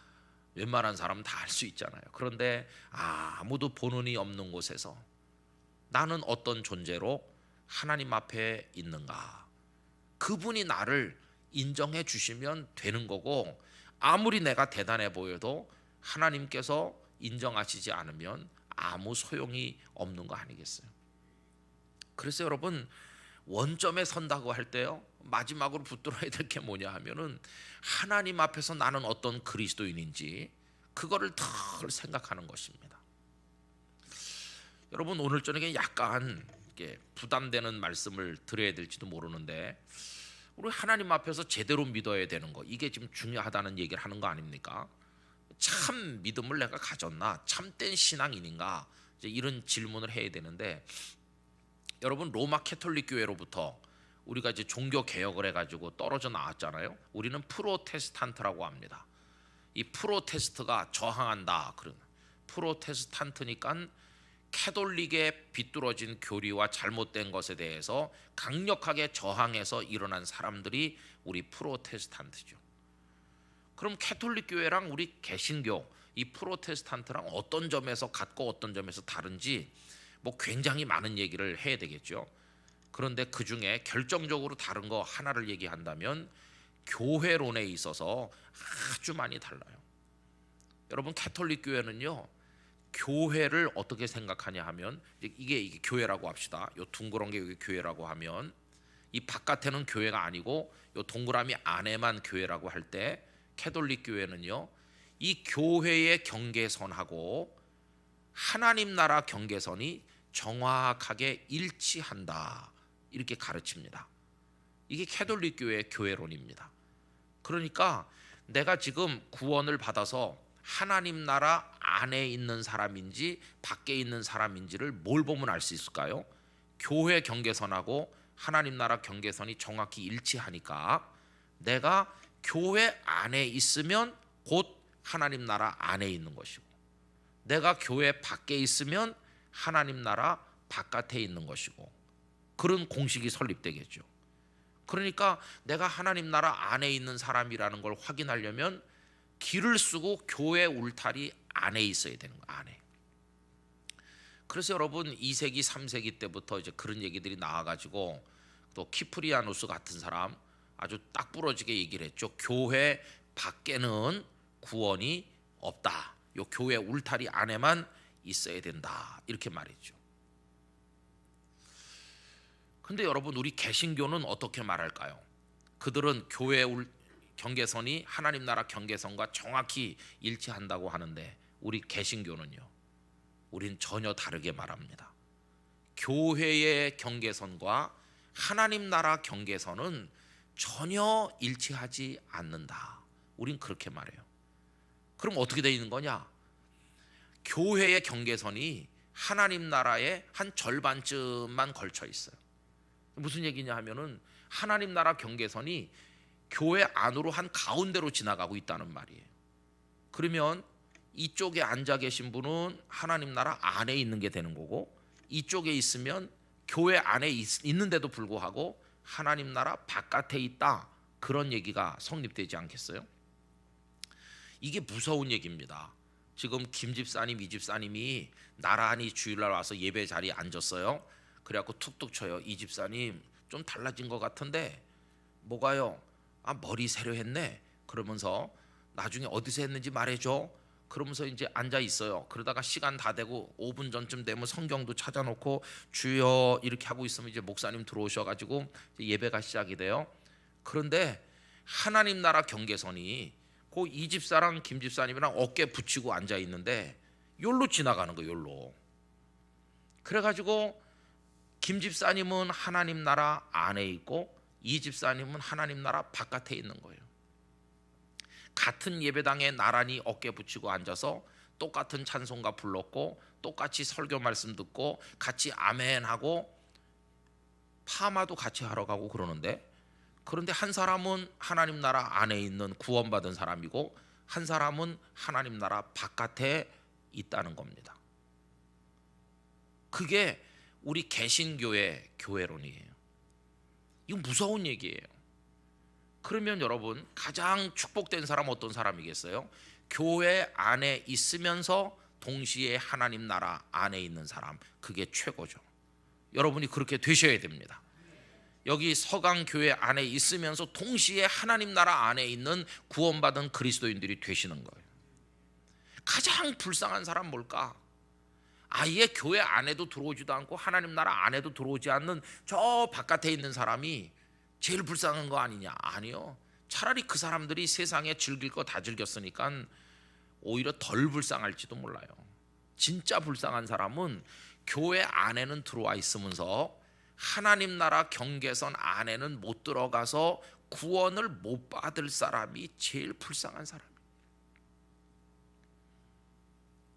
웬만한 사람은 다 할 수 있잖아요. 그런데 아무도 보는 이 없는 곳에서 나는 어떤 존재로 하나님 앞에 있는가, 그분이 나를 인정해 주시면 되는 거고, 아무리 내가 대단해 보여도 하나님께서 인정하시지 않으면 아무 소용이 없는 거 아니겠어요? 그래서 여러분, 원점에 선다고 할 때요 마지막으로 붙들어야 될 게 뭐냐 하면은 하나님 앞에서 나는 어떤 그리스도인인지 그거를 덜 생각하는 것입니다. 여러분, 오늘 저녁에 약간 부담되는 말씀을 드려야 될지도 모르는데, 우리 하나님 앞에서 제대로 믿어야 되는 거, 이게 지금 중요하다는 얘기를 하는 거 아닙니까? 참 믿음을 내가 가졌나, 참된 신앙인인가, 이제 이런 질문을 해야 되는데, 여러분, 로마 캐톨릭 교회로부터 우리가 이제 종교 개혁을 해가지고 떨어져 나왔잖아요. 우리는 프로테스탄트라고 합니다. 이 프로테스트가 저항한다, 그런 프로테스탄트니까 캐톨릭의 비뚤어진 교리와 잘못된 것에 대해서 강력하게 저항해서 일어난 사람들이 우리 프로테스탄트죠. 그럼 캐톨릭 교회랑 우리 개신교, 이 프로테스탄트랑 어떤 점에서 같고 어떤 점에서 다른지 뭐 굉장히 많은 얘기를 해야 되겠죠. 그런데 그 중에 결정적으로 다른 거 하나를 얘기한다면 교회론에 있어서 아주 많이 달라요. 여러분, 캐톨릭 교회는요 교회를 어떻게 생각하냐 하면, 이게 교회라고 합시다. 요 둥그런 게 여기 교회라고 하면, 이 바깥에는 교회가 아니고 요 동그라미 안에만 교회라고 할 때, 캐톨릭 교회는요 이 교회의 경계선하고 하나님 나라 경계선이 정확하게 일치한다, 이렇게 가르칩니다. 이게 캐톨릭 교회의 교회론입니다. 그러니까 내가 지금 구원을 받아서 하나님 나라 안에 있는 사람인지 밖에 있는 사람인지를 뭘 보면 알 수 있을까요? 교회 경계선하고 하나님 나라 경계선이 정확히 일치하니까 내가 교회 안에 있으면 곧 하나님 나라 안에 있는 것이고, 내가 교회 밖에 있으면 하나님 나라 바깥에 있는 것이고, 그런 공식이 설립되겠죠. 그러니까 내가 하나님 나라 안에 있는 사람이라는 걸 확인하려면 길을 쓰고 교회 울타리 안에 있어야 되는 거예요. 안에. 그래서 여러분, 2세기 3세기 때부터 이제 그런 얘기들이 나와가지고, 또 키프리아누스 같은 사람 아주 딱 부러지게 얘기를 했죠. 교회 밖에는 구원이 없다. 요 교회 울타리 안에만 있어야 된다, 이렇게 말했죠. 근데 여러분, 우리 개신교는 어떻게 말할까요? 그들은 교회 경계선이 하나님 나라 경계선과 정확히 일치한다고 하는데, 우리 개신교는요 우린 전혀 다르게 말합니다. 교회의 경계선과 하나님 나라 경계선은 전혀 일치하지 않는다, 우린 그렇게 말해요. 그럼 어떻게 되어 있는 거냐? 교회의 경계선이 하나님 나라의 한 절반쯤만 걸쳐 있어요. 무슨 얘기냐 하면은 하나님 나라 경계선이 교회 안으로 한 가운데로 지나가고 있다는 말이에요. 그러면 이쪽에 앉아 계신 분은 하나님 나라 안에 있는 게 되는 거고, 이쪽에 있으면 교회 안에 있는데도 불구하고 하나님 나라 바깥에 있다, 그런 얘기가 성립되지 않겠어요? 이게 무서운 얘기입니다. 지금 김 집사님, 이 집사님이 나란히 주일날 와서 예배 자리에 앉았어요. 그래갖고 툭툭 쳐요. 이 집사님 좀 달라진 것 같은데. 뭐가요? 머리 새로 했네. 그러면서 나중에 어디서 했는지 말해줘. 그러면서 이제 앉아 있어요. 그러다가 시간 다 되고 5분 전쯤 되면 성경도 찾아놓고 주여 이렇게 하고 있으면 이제 목사님 들어오셔가지고 예배가 시작이 돼요. 그런데 하나님 나라 경계선이 그 이 집사랑 김 집사님이랑 어깨 붙이고 앉아 있는데 요로 지나가는 거예요. 요로. 그래가지고 김 집사님은 하나님 나라 안에 있고 이 집사님은 하나님 나라 바깥에 있는 거예요. 같은 예배당에 나란히 어깨 붙이고 앉아서 똑같은 찬송가 불렀고 똑같이 설교 말씀 듣고 같이 아멘하고 파마도 같이 하러 가고 그러는데, 그런데 한 사람은 하나님 나라 안에 있는 구원받은 사람이고 한 사람은 하나님 나라 바깥에 있다는 겁니다. 그게 우리 개신교의 교회론이에요. 이건 무서운 얘기예요. 그러면 여러분, 가장 축복된 사람 어떤 사람이겠어요? 교회 안에 있으면서 동시에 하나님 나라 안에 있는 사람, 그게 최고죠. 여러분이 그렇게 되셔야 됩니다. 여기 서강교회 안에 있으면서 동시에 하나님 나라 안에 있는 구원받은 그리스도인들이 되시는 거예요. 가장 불쌍한 사람 뭘까? 아예 교회 안에도 들어오지도 않고 하나님 나라 안에도 들어오지 않는 저 바깥에 있는 사람이 제일 불쌍한 거 아니냐? 아니요. 차라리 그 사람들이 세상에 즐길 거 다 즐겼으니까 오히려 덜 불쌍할지도 몰라요. 진짜 불쌍한 사람은 교회 안에는 들어와 있으면서 하나님 나라 경계선 안에는 못 들어가서 구원을 못 받을 사람이 제일 불쌍한 사람이에요.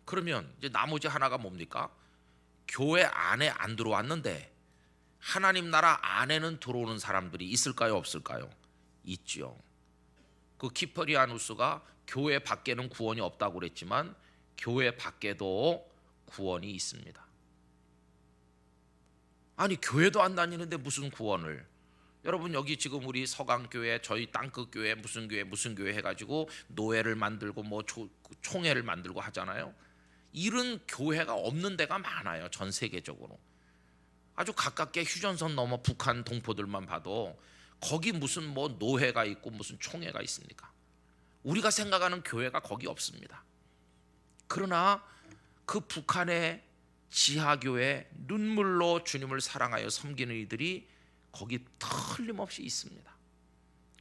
그러면 이제 나머지 하나가 뭡니까? 교회 안에 안 들어왔는데 하나님 나라 안에는 들어오는 사람들이 있을까요, 없을까요? 있죠. 그 키퍼리아누스가 교회 밖에는 구원이 없다고 그랬지만 교회 밖에도 구원이 있습니다. 아니, 교회도 안 다니는데 무슨 구원을? 여러분, 여기 지금 우리 서강교회, 저희 땅끝 교회, 무슨 교회 해가지고 노회를 만들고 뭐 총회를 만들고 하잖아요. 이런 교회가 없는 데가 많아요. 전 세계적으로. 아주 가깝게 휴전선 넘어 북한 동포들만 봐도 거기 무슨 뭐 노회가 있고 무슨 총회가 있습니까? 우리가 생각하는 교회가 거기 없습니다. 그러나 그 북한의 지하교회, 눈물로 주님을 사랑하여 섬기는 이들이 거기 틀림없이 있습니다.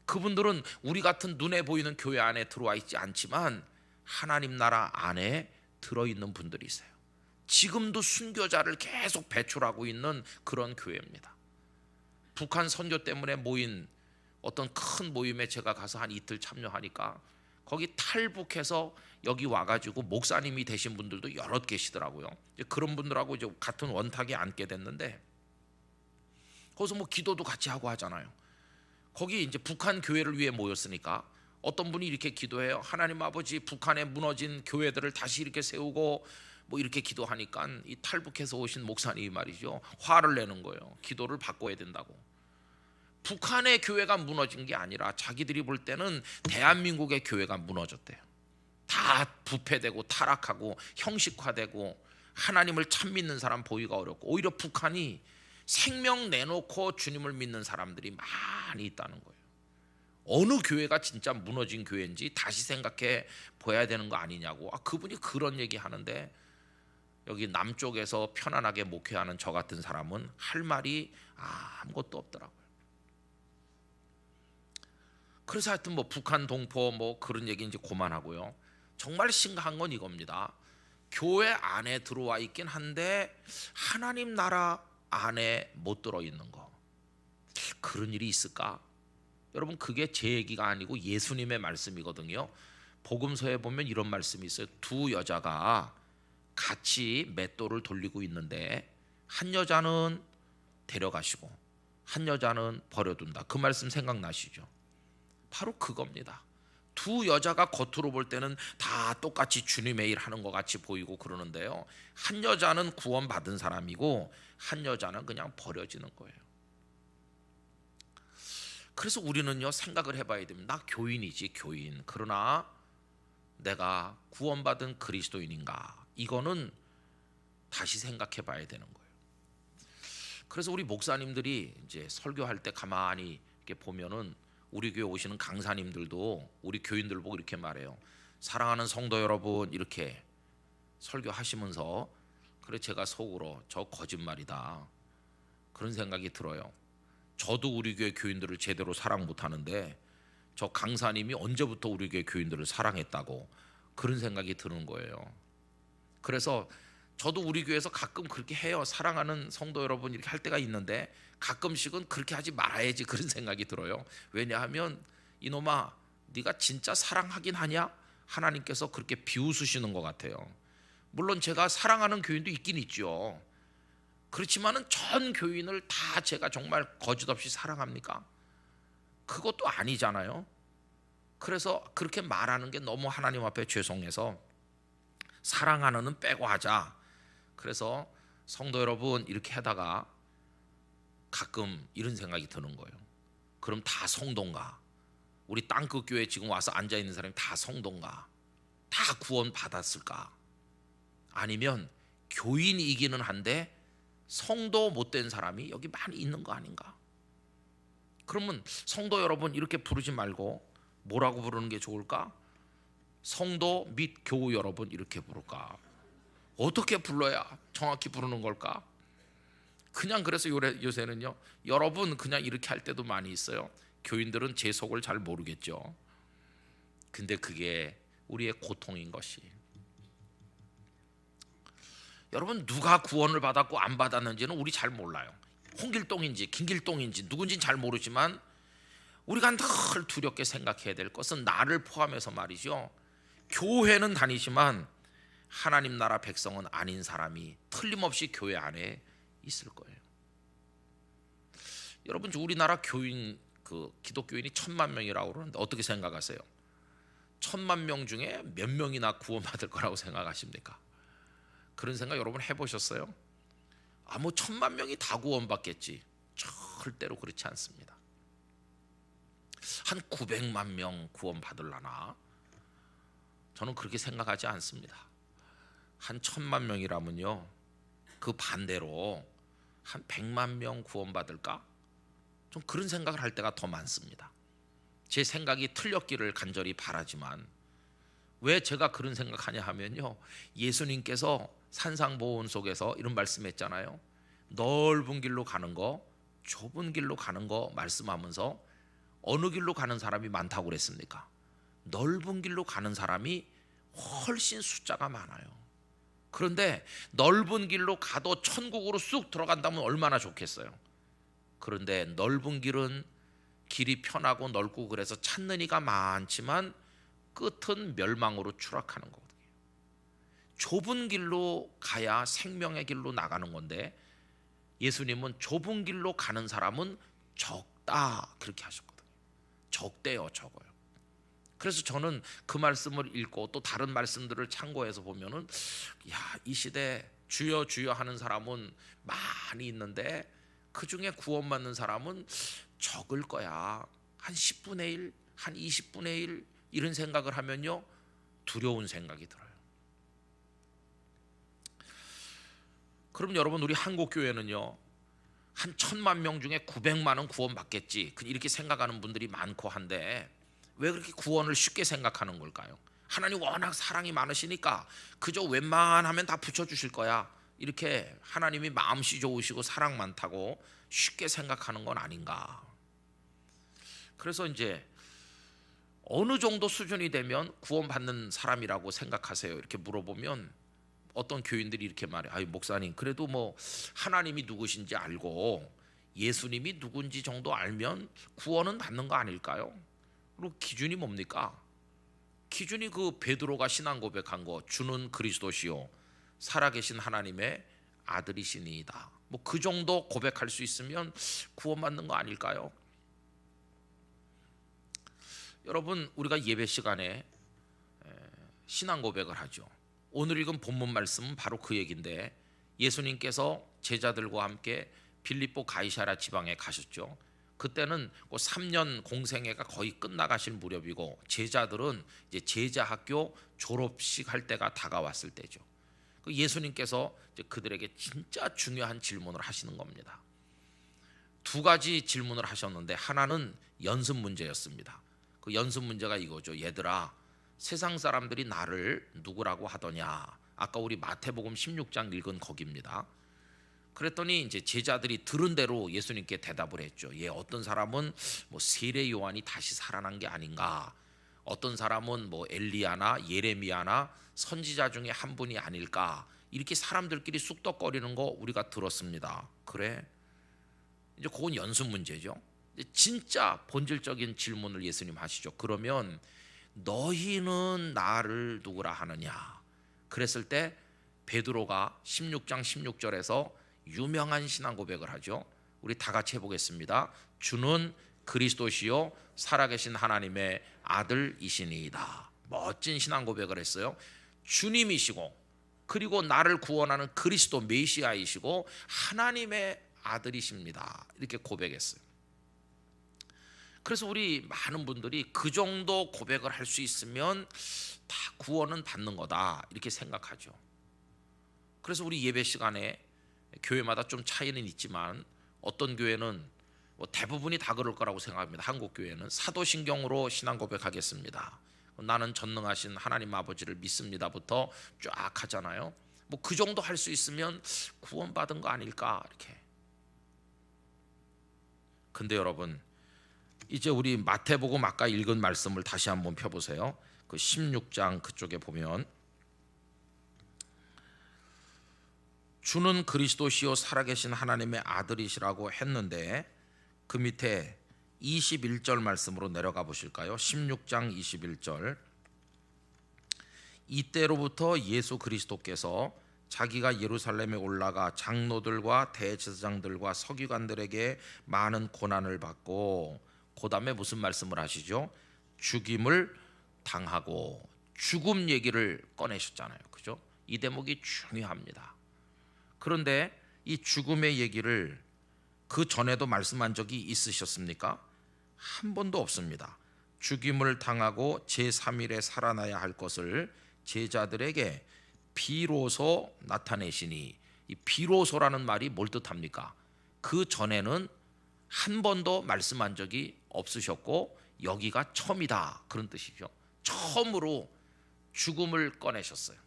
그분들은 우리 같은 눈에 보이는 교회 안에 들어와 있지 않지만 하나님 나라 안에 들어있는 분들이 있어요. 지금도 순교자를 계속 배출하고 있는 그런 교회입니다. 북한 선교 때문에 모인 어떤 큰 모임에 제가 가서 한 이틀 참여하니까 거기 탈북해서 여기 와가지고 목사님이 되신 분들도 여럿 계시더라고요. 그런 분들하고 이제 같은 원탁에 앉게 됐는데 거기서 뭐 기도도 같이 하고 하잖아요. 거기 이제 북한 교회를 위해 모였으니까 어떤 분이 이렇게 기도해요. 하나님 아버지, 북한에 무너진 교회들을 다시 이렇게 세우고 뭐 이렇게 기도하니까 이 탈북해서 오신 목사님이 말이죠, 화를 내는 거예요. 기도를 바꿔야 된다고. 북한의 교회가 무너진 게 아니라 자기들이 볼 때는 대한민국의 교회가 무너졌대요. 다 부패되고 타락하고 형식화되고 하나님을 참 믿는 사람 보기가 어렵고 오히려 북한이 생명 내놓고 주님을 믿는 사람들이 많이 있다는 거예요. 어느 교회가 진짜 무너진 교회인지 다시 생각해 봐야 되는 거 아니냐고. 그분이 그런 얘기 하는데 여기 남쪽에서 편안하게 목회하는 저 같은 사람은 할 말이 아무것도 없더라고요. 그래서 하여튼 뭐 북한 동포 뭐 그런 얘기 이제 그만하고요. 정말 심각한 건 이겁니다. 교회 안에 들어와 있긴 한데 하나님 나라 안에 못 들어 있는 거. 그런 일이 있을까? 여러분, 그게 제 얘기가 아니고 예수님의 말씀이거든요. 복음서에 보면 이런 말씀이 있어요. 두 여자가 같이 맷돌을 돌리고 있는데 한 여자는 데려가시고 한 여자는 버려둔다. 그 말씀 생각나시죠? 바로 그겁니다. 두 여자가 겉으로 볼 때는 다 똑같이 주님의 일 하는 것 같이 보이고 그러는데요, 한 여자는 구원받은 사람이고 한 여자는 그냥 버려지는 거예요. 그래서 우리는요, 생각을 해봐야 됩니다. 나 교인이지, 교인. 그러나 내가 구원받은 그리스도인인가? 이거는 다시 생각해 봐야 되는 거예요. 그래서 우리 목사님들이 이제 설교할 때 가만히 이렇게 보면은 우리 교회 오시는 강사님들도 우리 교인들 보고 이렇게 말해요. 사랑하는 성도 여러분, 이렇게 설교하시면서 그래, 제가 속으로 저 거짓말이다 그런 생각이 들어요. 저도 우리 교회 교인들을 제대로 사랑 못하는데 저 강사님이 언제부터 우리 교회 교인들을 사랑했다고 그런 생각이 드는 거예요. 그래서 저도 우리 교회에서 가끔 그렇게 해요. 사랑하는 성도 여러분 이렇게 할 때가 있는데 가끔씩은 그렇게 하지 말아야지 그런 생각이 들어요. 왜냐하면 이놈아, 네가 진짜 사랑하긴 하냐? 하나님께서 그렇게 비웃으시는 것 같아요. 물론 제가 사랑하는 교인도 있긴 있죠. 그렇지만은 전 교인을 다 제가 정말 거짓없이 사랑합니까? 그것도 아니잖아요. 그래서 그렇게 말하는 게 너무 하나님 앞에 죄송해서 사랑하는은 빼고 하자. 그래서 성도 여러분 이렇게 하다가 가끔 이런 생각이 드는 거예요. 그럼 다 성도인가? 우리 땅끝 교회 지금 와서 앉아 있는 사람이 다 성도인가? 다 구원 받았을까? 아니면 교인이기는 한데 성도 못된 사람이 여기 많이 있는 거 아닌가? 그러면 성도 여러분 이렇게 부르지 말고 뭐라고 부르는 게 좋을까? 성도 및 교우 여러분 이렇게 부를까? 어떻게 불러야 정확히 부르는 걸까? 그냥 그래서 요새는요 여러분 그냥 이렇게 할 때도 많이 있어요. 교인들은 제 속을 잘 모르겠죠. 근데 그게 우리의 고통인 것이, 여러분 누가 구원을 받았고 안 받았는지는 우리 잘 몰라요. 홍길동인지 김길동인지 누군지는 잘 모르지만 우리가 늘 두렵게 생각해야 될 것은 나를 포함해서 말이죠, 교회는 다니지만 하나님 나라 백성은 아닌 사람이 틀림없이 교회 안에 있을 거예요. 여러분 우리나라 교인 기독교인이 1000만 명이라고 그러는데 어떻게 생각하세요? 1000만 명 중에 몇 명이나 구원받을 거라고 생각하십니까? 그런 생각 여러분 해보셨어요? 뭐 1000만 명이 다 구원받겠지. 절대로 그렇지 않습니다. 한 900만 명 구원받으려나? 저는 그렇게 생각하지 않습니다. 한 1000만 명이라면요 그 반대로 한 100만 명 구원받을까? 좀 그런 생각을 할 때가 더 많습니다. 제 생각이 틀렸기를 간절히 바라지만 왜 제가 그런 생각하냐 하면요, 예수님께서 산상보훈 속에서 이런 말씀했잖아요. 넓은 길로 가는 거, 좁은 길로 가는 거 말씀하면서 어느 길로 가는 사람이 많다고 그랬습니까? 넓은 길로 가는 사람이 훨씬 숫자가 많아요. 그런데 넓은 길로 가도 천국으로 쑥 들어간다면 얼마나 좋겠어요. 그런데 넓은 길은 길이 편하고 넓고 그래서 찾는 이가 많지만 끝은 멸망으로 추락하는 거거든요. 좁은 길로 가야 생명의 길로 나가는 건데 예수님은 좁은 길로 가는 사람은 적다 그렇게 하셨거든요. 적대요, 적어요. 그래서 저는 그 말씀을 읽고 또 다른 말씀들을 참고해서 보면은 이 시대 주여 주여 하는 사람은 많이 있는데 그 중에 구원받는 사람은 적을 거야. 한 10분의 1, 한 20분의 1 이런 생각을 하면요 두려운 생각이 들어요. 그럼 여러분 우리 한국교회는요 한 1000만 명 중에 900만은 구원받겠지 이렇게 생각하는 분들이 많고 한데 왜 그렇게 구원을 쉽게 생각하는 걸까요? 하나님 워낙 사랑이 많으시니까 그저 웬만하면 다 붙여주실 거야, 이렇게 하나님이 마음씨 좋으시고 사랑 많다고 쉽게 생각하는 건 아닌가. 그래서 이제 어느 정도 수준이 되면 구원받는 사람이라고 생각하세요? 이렇게 물어보면 어떤 교인들이 이렇게 말해. 목사님 그래도 뭐 하나님이 누구신지 알고 예수님이 누군지 정도 알면 구원은 받는 거 아닐까요? 그리고 기준이 뭡니까? 기준이 그 베드로가 신앙 고백한 거, 주는 그리스도시요 살아계신 하나님의 아들이시니이다. 뭐 그 정도 고백할 수 있으면 구원받는 거 아닐까요? 여러분 우리가 예배 시간에 신앙 고백을 하죠. 오늘 읽은 본문 말씀은 바로 그 얘기인데 예수님께서 제자들과 함께 빌립보 가이사랴 지방에 가셨죠. 그때는 3년 공생애가 거의 끝나가실 무렵이고 제자들은 이제 제자 학교 졸업식 할 때가 다가왔을 때죠. 예수님께서 이제 그들에게 진짜 중요한 질문을 하시는 겁니다. 두 가지 질문을 하셨는데 하나는 연습 문제였습니다. 그 연습 문제가 이거죠. 얘들아, 세상 사람들이 나를 누구라고 하더냐? 아까 우리 마태복음 16장 읽은 거기입니다. 그랬더니 이제 제자들이 들은 대로 예수님께 대답을 했죠. 어떤 사람은 뭐 세례 요한이 다시 살아난 게 아닌가? 어떤 사람은 뭐 엘리야나 예레미야나 선지자 중에 한 분이 아닐까? 이렇게 사람들끼리 쑥덕거리는 거 우리가 들었습니다. 그래? 이제 그건 연습 문제죠. 진짜 본질적인 질문을 예수님 하시죠. 그러면 너희는 나를 누구라 하느냐. 그랬을 때 베드로가 16장 16절에서 유명한 신앙 고백을 하죠. 우리 다 같이 해보겠습니다. 주는 그리스도시요 살아계신 하나님의 아들이시니이다. 멋진 신앙 고백을 했어요. 주님이시고 그리고 나를 구원하는 그리스도 메시아이시고 하나님의 아들이십니다. 이렇게 고백했어요. 그래서 우리 많은 분들이 그 정도 고백을 할 수 있으면 다 구원은 받는 거다 이렇게 생각하죠. 그래서 우리 예배 시간에 교회마다 좀 차이는 있지만 어떤 교회는 대부분이 다 그럴 거라고 생각합니다. 한국 교회는 사도신경으로 신앙 고백하겠습니다. 나는 전능하신 하나님 아버지를 믿습니다부터 쫙 하잖아요. 그 정도 할 수 있으면 구원받은 거 아닐까 이렇게. 근데 여러분 이제 우리 마태복음 아까 읽은 말씀을 다시 한번 펴보세요. 그 16장 그쪽에 보면 주는 그리스도시요 살아계신 하나님의 아들이시라고 했는데 그 밑에 21절 말씀으로 내려가 보실까요? 16장 21절. 이때로부터 예수 그리스도께서 자기가 예루살렘에 올라가 장로들과 대제사장들과 서기관들에게 많은 고난을 받고 그 다음에 무슨 말씀을 하시죠? 죽임을 당하고 죽음 얘기를 꺼내셨잖아요. 그죠? 이 대목이 중요합니다. 그런데 이 죽음의 얘기를 그 전에도 말씀한 적이 있으셨습니까? 한 번도 없습니다. 죽임을 당하고 제3일에 살아나야 할 것을 제자들에게 비로소 나타내시니, 이 비로소라는 말이 뭘 뜻합니까? 그 전에는 한 번도 말씀한 적이 없으셨고 여기가 처음이다 그런 뜻이죠. 처음으로 죽음을 꺼내셨어요.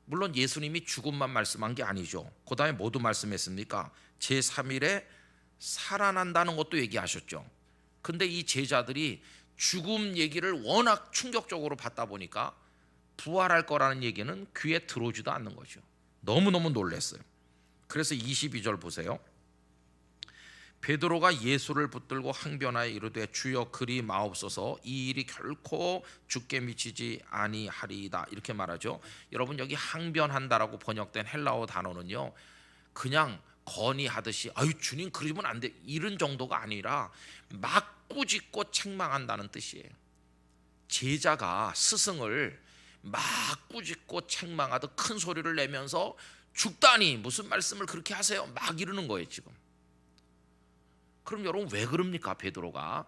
물론 예수님이 죽음만 말씀한 게 아니죠. 그 다음에 뭐도 말씀했습니까? 제3일에 살아난다는 것도 얘기하셨죠. 근데 이 제자들이 죽음 얘기를 워낙 충격적으로 받다 보니까 부활할 거라는 얘기는 귀에 들어오지도 않는 거죠. 너무너무 놀랐어요. 그래서 22절 보세요. 베드로가 예수를 붙들고 항변하여 이르되 주여 그리 마옵소서 이 일이 결코 주께 미치지 아니하리이다 이렇게 말하죠. 여러분 여기 항변한다라고 번역된 헬라어 단어는요 그냥 건의하듯이 아유 주님 그러면 안 돼 이런 정도가 아니라 막 꾸짖고 책망한다는 뜻이에요. 제자가 스승을 막 꾸짖고 책망하듯 큰 소리를 내면서 죽다니 무슨 말씀을 그렇게 하세요 막 이러는 거예요 지금. 그럼 여러분 왜 그럽니까? 베드로가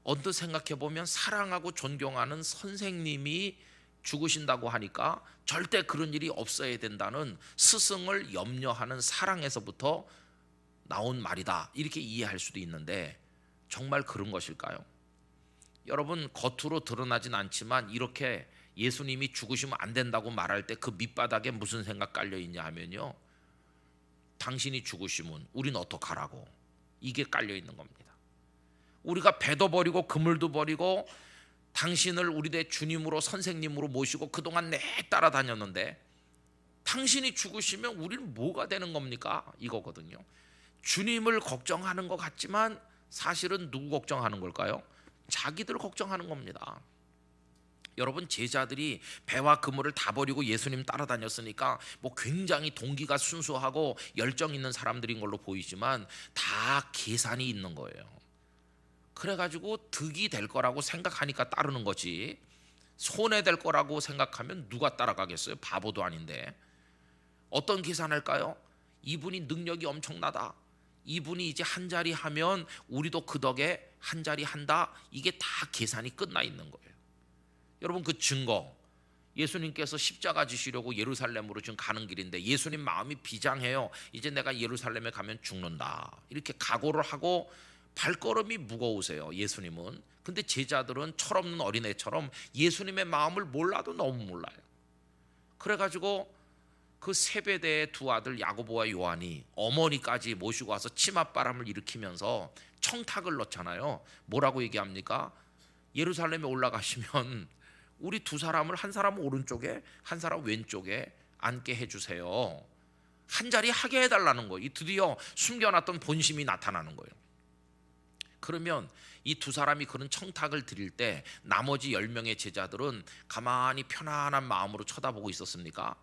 언뜻 생각해보면 사랑하고 존경하는 선생님이 죽으신다고 하니까 절대 그런 일이 없어야 된다는 스승을 염려하는 사랑에서부터 나온 말이다 이렇게 이해할 수도 있는데 정말 그런 것일까요? 여러분 겉으로 드러나진 않지만 이렇게 예수님이 죽으시면 안 된다고 말할 때 그 밑바닥에 무슨 생각 깔려 있냐 하면요 당신이 죽으시면 우린 어떡하라고 이게 깔려 있는 겁니다. 우리가 배도 버리고 그물도 버리고 당신을 우리의 주님으로 선생님으로 모시고 그동안 내 따라다녔는데 당신이 죽으시면 우리는 뭐가 되는 겁니까? 이거거든요. 주님을 걱정하는 것 같지만 사실은 누구 걱정하는 걸까요? 자기들 걱정하는 겁니다. 여러분 제자들이 배와 그물을 다 버리고 예수님 따라다녔으니까 뭐 굉장히 동기가 순수하고 열정 있는 사람들인 걸로 보이지만 다 계산이 있는 거예요. 그래가지고 득이 될 거라고 생각하니까 따르는 거지 손해될 거라고 생각하면 누가 따라가겠어요? 바보도 아닌데. 어떤 계산할까요? 이분이 능력이 엄청나다, 이분이 이제 한 자리 하면 우리도 그 덕에 한 자리 한다, 이게 다 계산이 끝나 있는 거예요. 여러분 그 증거 예수님께서 십자가 지시려고 예루살렘으로 지금 가는 길인데 예수님 마음이 비장해요. 이제 내가 예루살렘에 가면 죽는다 이렇게 각오를 하고 발걸음이 무거우세요 예수님은. 근데 제자들은 철없는 어린애처럼 예수님의 마음을 몰라도 너무 몰라요. 그래가지고 그 세베대의 두 아들 야고보와 요한이 어머니까지 모시고 와서 치맛바람을 일으키면서 청탁을 넣잖아요. 뭐라고 얘기합니까? 예루살렘에 올라가시면 우리 두 사람을 한 사람 오른쪽에 한 사람 왼쪽에 앉게 해주세요. 한 자리 하게 해달라는 거예요. 드디어 숨겨놨던 본심이 나타나는 거예요. 그러면 이 두 사람이 그런 청탁을 드릴 때 나머지 10명의 제자들은 가만히 편안한 마음으로 쳐다보고 있었습니까?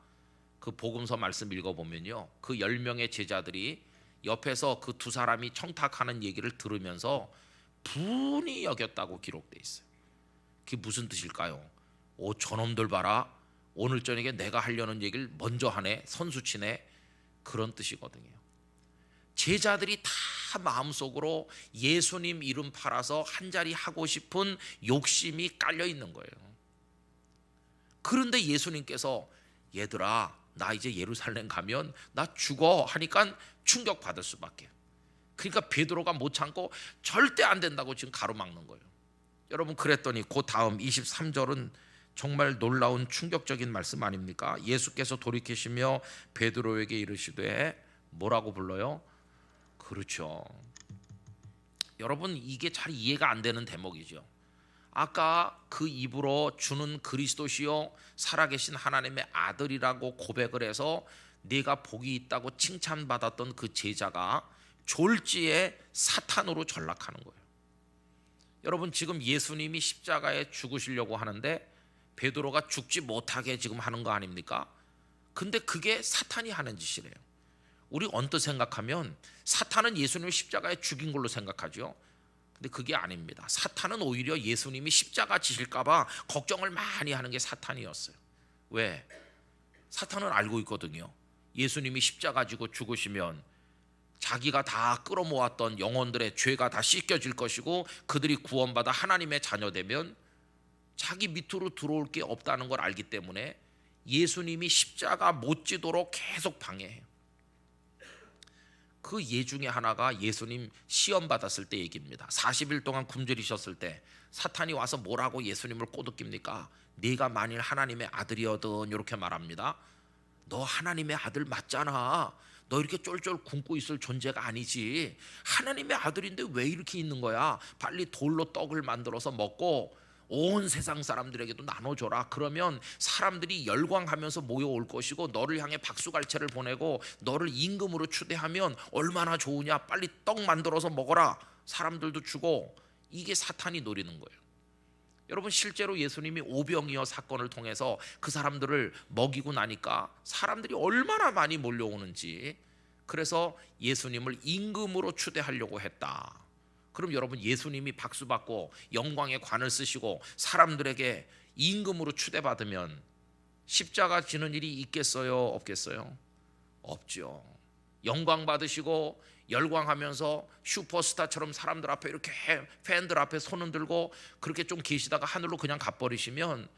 그 복음서 말씀 읽어보면요, 그 10명의 제자들이 옆에서 그 두 사람이 청탁하는 얘기를 들으면서 분이 여겼다고 기록돼 있어요. 그게 무슨 뜻일까요? 오, 저놈들 봐라, 오늘 저녁에 내가 하려는 얘기를 먼저 하네, 선수치네, 그런 뜻이거든요. 제자들이 다 마음속으로 예수님 이름 팔아서 한 자리 하고 싶은 욕심이 깔려 있는 거예요. 그런데 예수님께서 얘들아, 나 이제 예루살렘 가면 나 죽어 하니까 충격받을 수밖에. 그러니까 베드로가 못 참고 절대 안 된다고 지금 가로막는 거예요. 여러분, 그랬더니 그 다음 23절은 정말 놀라운 충격적인 말씀 아닙니까? 예수께서 돌이키시며 베드로에게 이르시되, 뭐라고 불러요? 그렇죠. 여러분, 이게 잘 이해가 안 되는 대목이죠. 아까 그 입으로 주는 그리스도시요 살아계신 하나님의 아들이라고 고백을 해서 네가 복이 있다고 칭찬받았던 그 제자가 졸지에 사탄으로 전락하는 거예요. 여러분, 지금 예수님이 십자가에 죽으시려고 하는데 베드로가 죽지 못하게 지금 하는 거 아닙니까? 근데 그게 사탄이 하는 짓이래요. 우리 언뜻 생각하면 사탄은 예수님을 십자가에 죽인 걸로 생각하죠. 근데 그게 아닙니다. 사탄은 오히려 예수님이 십자가 지실까봐 걱정을 많이 하는 게 사탄이었어요. 왜? 사탄은 알고 있거든요. 예수님이 십자가 지고 죽으시면 자기가 다 끌어모았던 영혼들의 죄가 다 씻겨질 것이고 그들이 구원받아 하나님의 자녀 되면 자기 밑으로 들어올 게 없다는 걸 알기 때문에 예수님이 십자가 못 지도록 계속 방해해요. 그 예 중에 하나가 예수님 시험 받았을 때 얘기입니다. 40일 동안 굶주리셨을 때 사탄이 와서 뭐라고 예수님을 꼬드깁니까? 네가 만일 하나님의 아들이어든, 이렇게 말합니다. 너 하나님의 아들 맞잖아. 너 이렇게 쫄쫄 굶고 있을 존재가 아니지. 하나님의 아들인데 왜 이렇게 있는 거야? 빨리 돌로 떡을 만들어서 먹고 온 세상 사람들에게도 나눠줘라. 그러면 사람들이 열광하면서 모여올 것이고 너를 향해 박수갈채를 보내고 너를 임금으로 추대하면 얼마나 좋으냐. 빨리 떡 만들어서 먹어라. 사람들도 주고. 이게 사탄이 노리는 거예요. 여러분, 실제로 예수님이 오병이어 사건을 통해서 그 사람들을 먹이고 나니까 사람들이 얼마나 많이 몰려오는지. 그래서 예수님을 임금으로 추대하려고 했다. 그럼 여러분, 예수님이 박수받고 영광의 관을 쓰시고 사람들에게 임금으로 추대받으면 십자가 지는 일이 있겠어요? 없겠어요? 없죠. 영광 받으시고 열광하면서 슈퍼스타처럼 사람들 앞에 이렇게 팬들 앞에 손 들고 그렇게 좀 계시다가 하늘로 그냥 가버리시면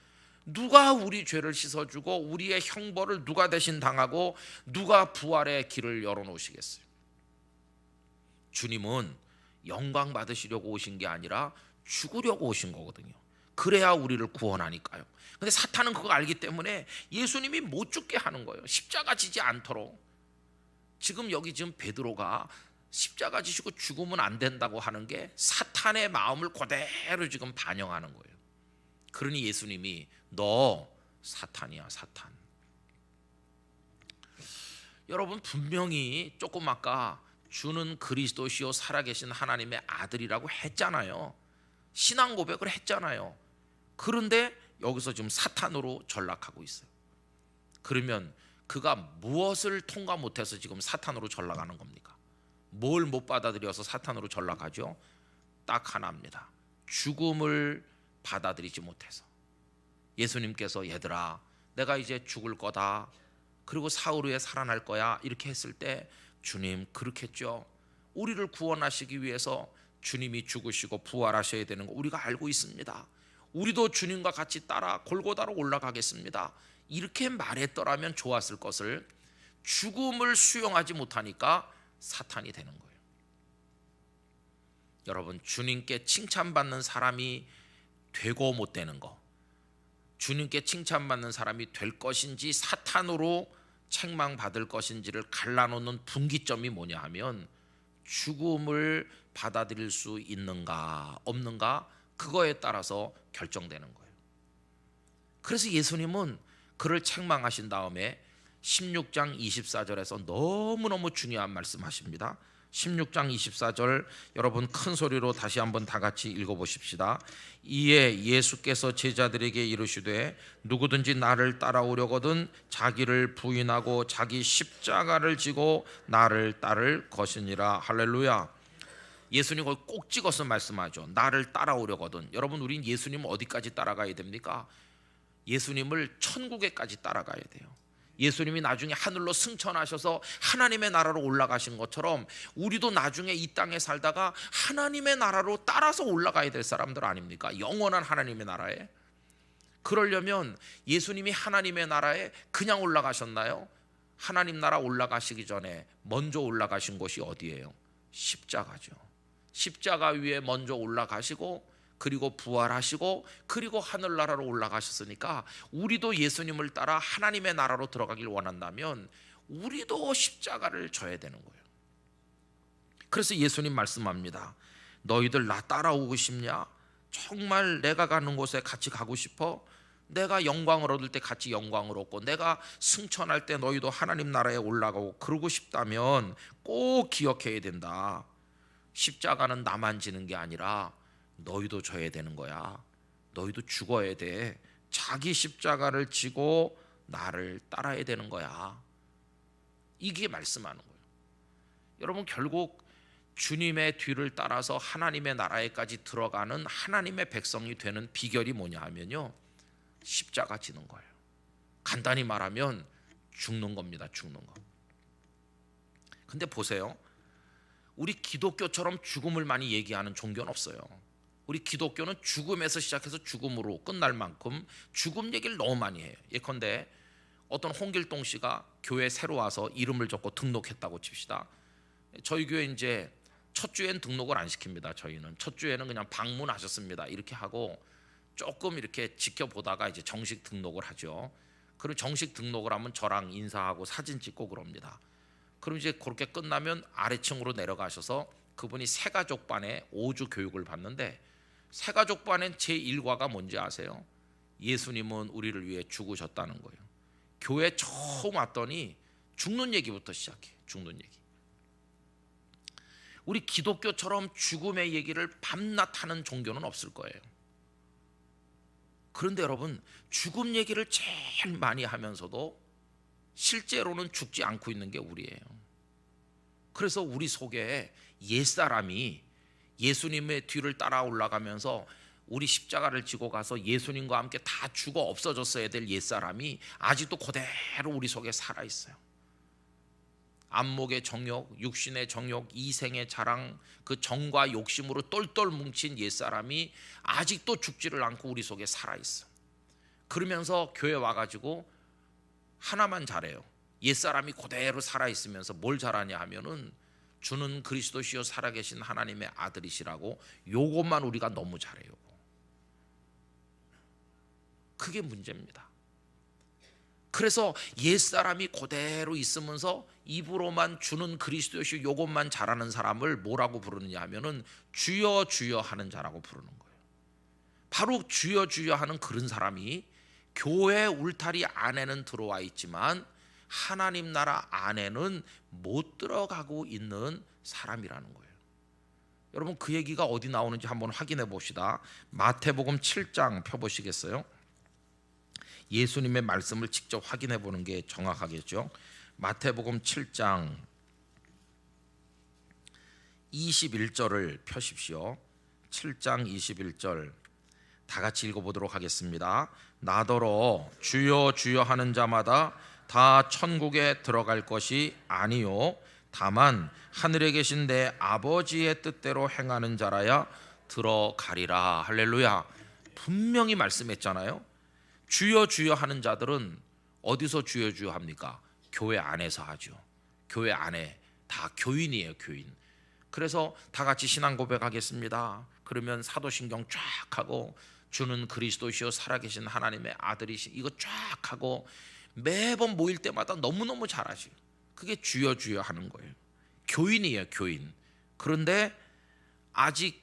누가 우리 죄를 씻어주고 우리의 형벌을 누가 대신 당하고 누가 부활의 길을 열어놓으시겠어요? 주님은 영광 받으시려고 오신 게 아니라 죽으려고 오신 거거든요. 그래야 우리를 구원하니까요. 근데 사탄은 그거 알기 때문에 예수님이 못 죽게 하는 거예요. 십자가 지지 않도록. 지금 베드로가 십자가 지시고 죽으면 안 된다고 하는 게 사탄의 마음을 그대로 지금 반영하는 거예요. 그러니 예수님이 너 사탄이야, 사탄. 여러분, 분명히 조금 아까 주는 그리스도시요 살아계신 하나님의 아들이라고 했잖아요. 신앙 고백을 했잖아요. 그런데 여기서 지금 사탄으로 전락하고 있어요. 그러면 그가 무엇을 통과 못해서 지금 사탄으로 전락하는 겁니까? 뭘 못 받아들여서 사탄으로 전락하죠? 딱 하나입니다. 죽음을 받아들이지 못해서. 예수님께서 얘들아, 내가 이제 죽을 거다. 그리고 사흘 후에 살아날 거야. 이렇게 했을 때 주님, 그렇겠죠. 우리를 구원하시기 위해서 주님이 죽으시고 부활하셔야 되는 거 우리가 알고 있습니다. 우리도 주님과 같이 따라 골고다로 올라가겠습니다. 이렇게 말했더라면 좋았을 것을 죽음을 수용하지 못하니까 사탄이 되는 거예요. 여러분, 주님께 칭찬받는 사람이 되고 못 되는 거, 주님께 칭찬받는 사람이 될 것인지 사탄으로 책망받을 것인지를 갈라놓는 분기점이 뭐냐 하면 죽음을 받아들일 수 있는가 없는가, 그거에 따라서 결정되는 거예요. 그래서 예수님은 그를 책망하신 다음에 16장 24절에서 너무너무 중요한 말씀하십니다. 16장 24절 여러분 큰 소리로 다시 한번 다 같이 읽어보십시다. 이에 예수께서 제자들에게 이르시되 누구든지 나를 따라오려거든 자기를 부인하고 자기 십자가를 지고 나를 따를 것이니라. 할렐루야. 예수님 거기 꼭 찍어서 말씀하죠. 나를 따라오려거든. 여러분 우린 예수님 어디까지 따라가야 됩니까? 예수님을 천국에까지 따라가야 돼요. 예수님이 나중에 하늘로 승천하셔서 하나님의 나라로 올라가신 것처럼 우리도 나중에 이 땅에 살다가 하나님의 나라로 따라서 올라가야 될 사람들 아닙니까? 영원한 하나님의 나라에. 그러려면 예수님이 하나님의 나라에 그냥 올라가셨나요? 하나님 나라 올라가시기 전에 먼저 올라가신 곳이 어디예요? 십자가죠. 십자가 위에 먼저 올라가시고 그리고 부활하시고 그리고 하늘나라로 올라가셨으니까 우리도 예수님을 따라 하나님의 나라로 들어가길 원한다면 우리도 십자가를 져야 되는 거예요. 그래서 예수님 말씀합니다. 너희들 나 따라오고 싶냐? 정말 내가 가는 곳에 같이 가고 싶어? 내가 영광을 얻을 때 같이 영광을 얻고 내가 승천할 때 너희도 하나님 나라에 올라가고 그러고 싶다면 꼭 기억해야 된다. 십자가는 나만 지는 게 아니라 너희도 져야 되는 거야. 너희도 죽어야 돼. 자기 십자가를 지고 나를 따라야 되는 거야. 이게 말씀하는 거예요. 여러분 결국 주님의 뒤를 따라서 하나님의 나라에까지 들어가는 하나님의 백성이 되는 비결이 뭐냐 하면요, 십자가 지는 거예요. 간단히 말하면 죽는 겁니다. 죽는 거. 근데 보세요, 우리 기독교처럼 죽음을 많이 얘기하는 종교는 없어요. 우리 기독교는 죽음에서 시작해서 죽음으로 끝날 만큼 죽음 얘기를 너무 많이 해요. 예컨대 어떤 홍길동 씨가 교회 새로 와서 이름을 적고 등록했다고 칩시다. 저희 교회 이제 첫 주에는 등록을 안 시킵니다. 저희는 첫 주에는 그냥 방문하셨습니다 이렇게 하고 조금 이렇게 지켜보다가 이제 정식 등록을 하죠. 그리고 정식 등록을 하면 저랑 인사하고 사진 찍고 그럽니다. 그럼 이제 그렇게 끝나면 아래층으로 내려가셔서 그분이 새가족반에 5주 교육을 받는데, 새가족반의 제1과가 뭔지 아세요? 예수님은 우리를 위해 죽으셨다는 거예요. 교회 처음 왔더니 죽는 얘기부터 시작해. 죽는 얘기. 우리 기독교처럼 죽음의 얘기를 밤낮 하는 종교는 없을 거예요. 그런데 여러분, 죽음 얘기를 제일 많이 하면서도 실제로는 죽지 않고 있는 게 우리예요. 그래서 우리 속에 옛사람이 예수님의 뒤를 따라 올라가면서 우리 십자가를 지고 가서 예수님과 함께 다 죽어 없어졌어야 될 옛사람이 아직도 그대로 우리 속에 살아있어요. 안목의 정욕, 육신의 정욕, 이생의 자랑, 그 정과 욕심으로 똘똘 뭉친 옛사람이 아직도 죽지를 않고 우리 속에 살아있어. 그러면서 교회 와가지고 하나만 잘해요. 옛사람이 그대로 살아있으면서 뭘 잘하냐 하면은 주는 그리스도시요 살아계신 하나님의 아들이시라고, 요것만 우리가 너무 잘해요. 그게 문제입니다. 그래서 옛사람이 그대로 있으면서 입으로만 주는 그리스도시요 요것만 잘하는 사람을 뭐라고 부르느냐 하면은 주여 주여 하는 자라고 부르는 거예요. 바로 주여 주여 하는 그런 사람이 교회 울타리 안에는 들어와 있지만 하나님 나라 안에는 못 들어가고 있는 사람이라는 거예요. 여러분 그 얘기가 어디 나오는지 한번 확인해 봅시다. 마태복음 7장 펴보시겠어요? 예수님의 말씀을 직접 확인해 보는 게 정확하겠죠. 마태복음 7장 21절을 펴십시오. 7장 21절 다 같이 읽어보도록 하겠습니다. 나더러 주여 주여 하는 자마다 다 천국에 들어갈 것이 아니요 다만 하늘에 계신 내 아버지의 뜻대로 행하는 자라야 들어가리라. 할렐루야. 분명히 말씀했잖아요. 주여 주여 하는 자들은 어디서 주여 주여 합니까? 교회 안에서 하죠. 교회 안에 다 교인이에요. 교인. 그래서 다 같이 신앙 고백하겠습니다. 그러면 사도신경 쫙 하고 주는 그리스도시요 살아계신 하나님의 아들이시 이거 쫙 하고 매번 모일 때마다 너무너무 잘하죠. 그게 주여 주여 하는 거예요. 교인이에요. 교인. 그런데 아직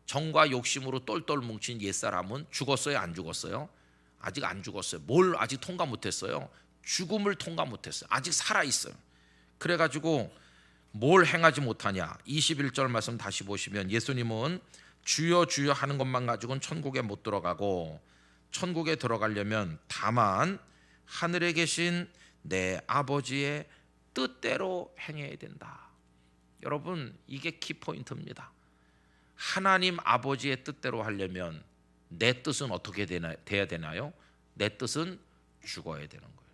정과 욕심으로 똘똘 뭉친 옛사람은 죽었어요? 안 죽었어요? 아직 안 죽었어요. 뭘 아직 통과 못했어요? 죽음을 통과 못했어요. 아직 살아있어요. 그래가지고 뭘 행하지 못하냐. 21절 말씀 다시 보시면 예수님은 주여 주여 하는 것만 가지고는 천국에 못 들어가고 천국에 들어가려면 다만 하늘에 계신 내 아버지의 뜻대로 행해야 된다. 여러분, 이게 키포인트입니다. 하나님 아버지의 뜻대로 하려면 내 뜻은 어떻게 돼야 되나요? 내 뜻은 죽어야 되는 거예요.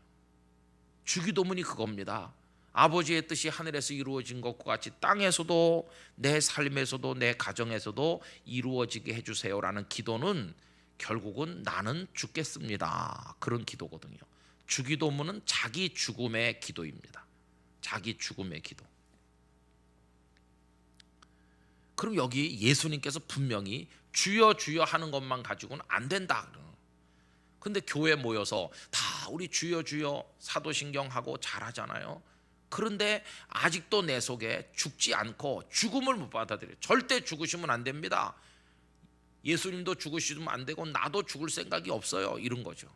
주기도문이 그겁니다. 아버지의 뜻이 하늘에서 이루어진 것과 같이 땅에서도 내 삶에서도 내 가정에서도 이루어지게 해주세요라는 기도는 결국은 나는 죽겠습니다, 그런 기도거든요. 주기도문은 자기 죽음의 기도입니다. 자기 죽음의 기도. 그럼 여기 예수님께서 분명히 주여 주여 하는 것만 가지고는 안 된다. 근데 교회 모여서 다 우리 주여 주여 사도신경하고 잘하잖아요. 그런데 아직도 내 속에 죽지 않고 죽음을 못 받아들여요. 절대 죽으시면 안 됩니다. 예수님도 죽으시면 안 되고 나도 죽을 생각이 없어요, 이런 거죠.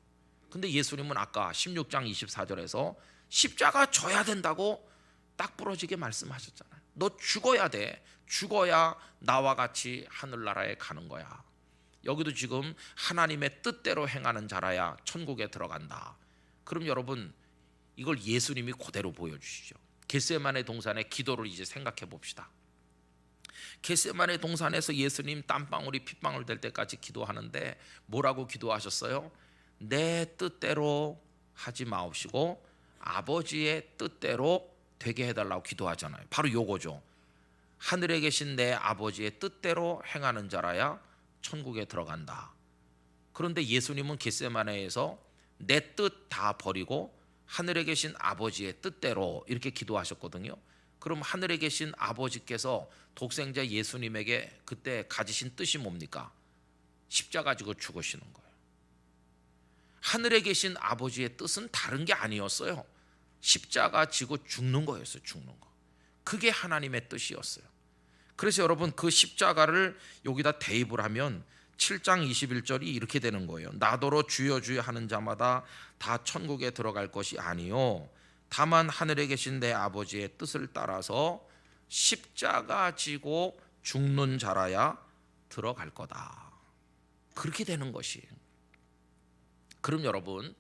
근데 예수님은 아까 16장 24절에서 십자가 져야 된다고 딱 부러지게 말씀하셨잖아요. 너 죽어야 돼. 죽어야 나와 같이 하늘나라에 가는 거야. 여기도 지금 하나님의 뜻대로 행하는 자라야 천국에 들어간다. 그럼 여러분, 이걸 예수님이 그대로 보여주시죠. 겟세마네 동산의 기도를 이제 생각해 봅시다. 겟세마네 동산에서 예수님 땀방울이 핏방울 될 때까지 기도하는데 뭐라고 기도하셨어요? 내 뜻대로 하지 마옵시고 아버지의 뜻대로 되게 해달라고 기도하잖아요. 바로 요거죠. 하늘에 계신 내 아버지의 뜻대로 행하는 자라야 천국에 들어간다. 그런데 예수님은 겟세마네에서 내 뜻 다 버리고 하늘에 계신 아버지의 뜻대로 이렇게 기도하셨거든요. 그럼 하늘에 계신 아버지께서 독생자 예수님에게 그때 가지신 뜻이 뭡니까? 십자가 지고 죽으시는 거예요. 하늘에 계신 아버지의 뜻은 다른 게 아니었어요. 십자가 지고 죽는 거였어요. 죽는 거. 그게 하나님의 뜻이었어요. 그래서 여러분, 그 십자가를 여기다 대입을 하면 7장 21절이 이렇게 되는 거예요. 나더러 주여 주여 하는 자마다 다 천국에 들어갈 것이 아니요 다만 하늘에 계신 내 아버지의 뜻을 따라서 십자가 지고 죽는 자라야 들어갈 거다. 그렇게 되는 것이. 그럼 여러분,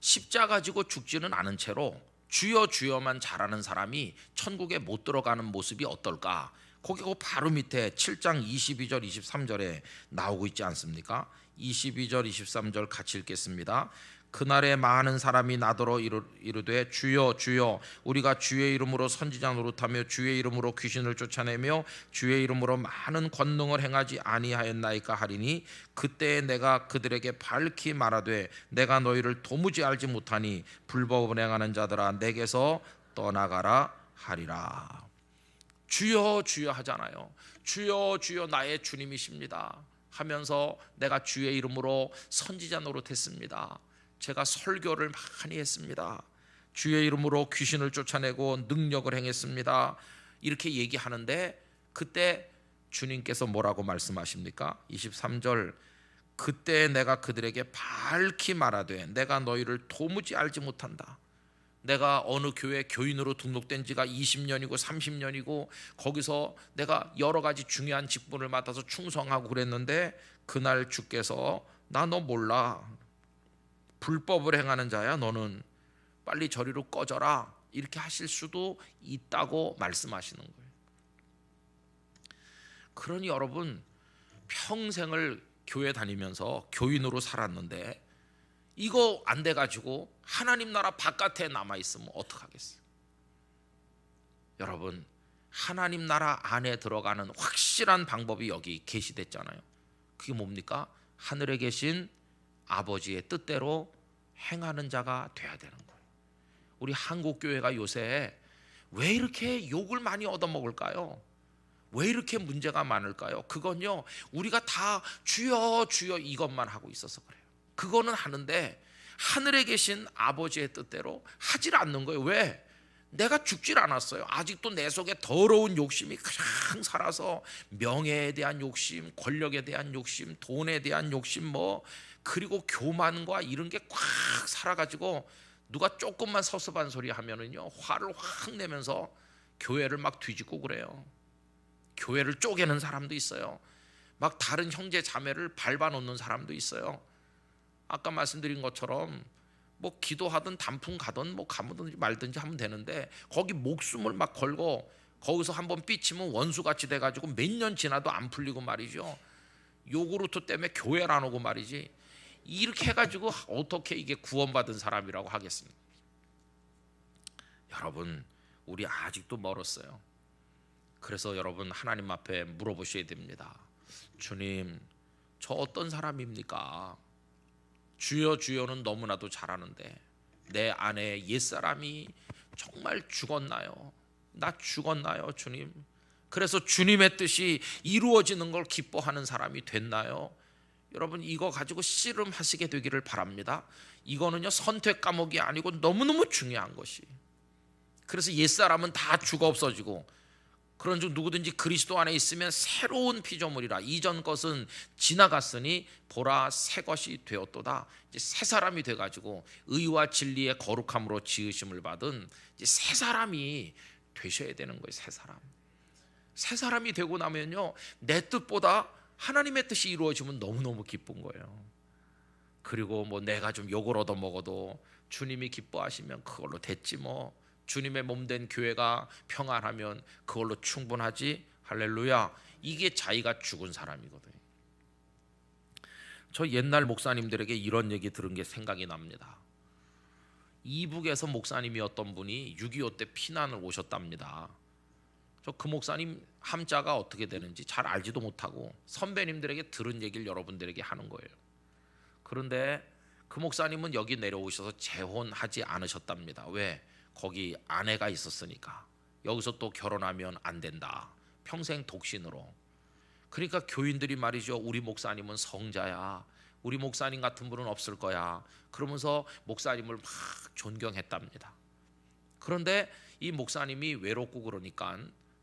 십자가 지고 죽지는 않은 채로 주여 주여만 잘하는 사람이 천국에 못 들어가는 모습이 어떨까? 거기 바로 밑에 7장 22절 23절에 나오고 있지 않습니까? 22절 23절 같이 읽겠습니다. 그날에 많은 사람이 나더러 이르되 주여 주여 우리가 주의 이름으로 선지자 노릇하며 주의 이름으로 귀신을 쫓아내며 주의 이름으로 많은 권능을 행하지 아니하였나이까 하리니 그때에 내가 그들에게 밝히 말하되 내가 너희를 도무지 알지 못하니 불법을 행하는 자들아 내게서 떠나가라 하리라. 주여 주여 하잖아요. 주여 주여 나의 주님이십니다 하면서 내가 주의 이름으로 선지자 노릇했습니다. 제가 설교를 많이 했습니다. 주의 이름으로 귀신을 쫓아내고 능력을 행했습니다. 이렇게 얘기하는데 그때 주님께서 뭐라고 말씀하십니까? 23절 그때 내가 그들에게 밝히 말하되 내가 너희를 도무지 알지 못한다. 내가 어느 교회 교인으로 등록된 지가 20년이고 30년이고 거기서 내가 여러 가지 중요한 직분을 맡아서 충성하고 그랬는데 그날 주께서 나 너 몰라. 불법을 행하는 자야 너는. 빨리 저리로 꺼져라. 이렇게 하실 수도 있다고 말씀하시는 거예요. 그러니 여러분, 평생을 교회 다니면서 교인으로 살았는데 이거 안 돼가지고 하나님 나라 바깥에 남아있으면 어떡하겠어요? 여러분, 하나님 나라 안에 들어가는 확실한 방법이 여기 계시됐잖아요. 그게 뭡니까? 하늘에 계신 아버지의 뜻대로 행하는 자가 돼야 되는 거예요. 우리 한국교회가 요새 왜 이렇게 욕을 많이 얻어먹을까요? 왜 이렇게 문제가 많을까요? 그건요, 우리가 다 주여 주여 이것만 하고 있어서 그래요. 그거는 하는데 하늘에 계신 아버지의 뜻대로 하질 않는 거예요. 왜? 내가 죽질 않았어요. 아직도 내 속에 더러운 욕심이 그냥 살아서 명예에 대한 욕심, 권력에 대한 욕심, 돈에 대한 욕심 그리고 교만과 이런 게 꽉 살아가지고 누가 조금만 섭섭한 소리 하면은요 화를 확 내면서 교회를 막 뒤집고 그래요. 교회를 쪼개는 사람도 있어요. 막 다른 형제 자매를 밟아놓는 사람도 있어요. 아까 말씀드린 것처럼 뭐 기도하든 단풍 가든 뭐 가든지 말든지 하면 되는데 거기 목숨을 막 걸고 거기서 한번 삐치면 원수같이 돼가지고 몇 년 지나도 안 풀리고 말이죠. 요구르트 때문에 교회를 안 오고 말이지. 이렇게 해가지고 어떻게 이게 구원받은 사람이라고 하겠습니까? 여러분, 우리 아직도 멀었어요. 그래서 여러분, 하나님 앞에 물어보셔야 됩니다. 주님, 저 어떤 사람입니까? 주여 주여는 너무나도 잘하는데 내 안에 옛사람이 정말 죽었나요? 나 죽었나요, 주님? 그래서 주님의 뜻이 이루어지는 걸 기뻐하는 사람이 됐나요? 여러분, 이거 가지고 씨름하시게 되기를 바랍니다. 이거는요, 선택 과목이 아니고 너무너무 중요한 것이. 그래서 옛사람은 다 죽어 없어지고 그런즉 누구든지 그리스도 안에 있으면 새로운 피조물이라. 이전 것은 지나갔으니 보라 새 것이 되었도다. 이제 새 사람이 돼가지고 의와 진리의 거룩함으로 지으심을 받은 이제 새 사람이 되셔야 되는 거예요. 새 사람. 새 사람이 되고 나면요, 내 뜻보다 하나님의 뜻이 이루어지면 너무너무 기쁜 거예요. 그리고 뭐 내가 좀 욕을 얻어 먹어도 주님이 기뻐하시면 그걸로 됐지 뭐. 주님의 몸된 교회가 평안하면 그걸로 충분하지. 할렐루야. 이게 자기가 죽은 사람이거든요. 저 옛날 목사님들에게 이런 얘기 들은 게 생각이 납니다. 이북에서 목사님이었던 분이 6.25 때 피난을 오셨답니다. 저 그 목사님 함자가 어떻게 되는지 잘 알지도 못하고 선배님들에게 들은 얘기를 여러분들에게 하는 거예요. 그런데 그 목사님은 여기 내려오셔서 재혼하지 않으셨답니다. 왜? 거기 아내가 있었으니까. 여기서 또 결혼하면 안 된다. 평생 독신으로. 그러니까 교인들이 말이죠, 우리 목사님은 성자야, 우리 목사님 같은 분은 없을 거야, 그러면서 목사님을 막 존경했답니다. 그런데 이 목사님이 외롭고 그러니까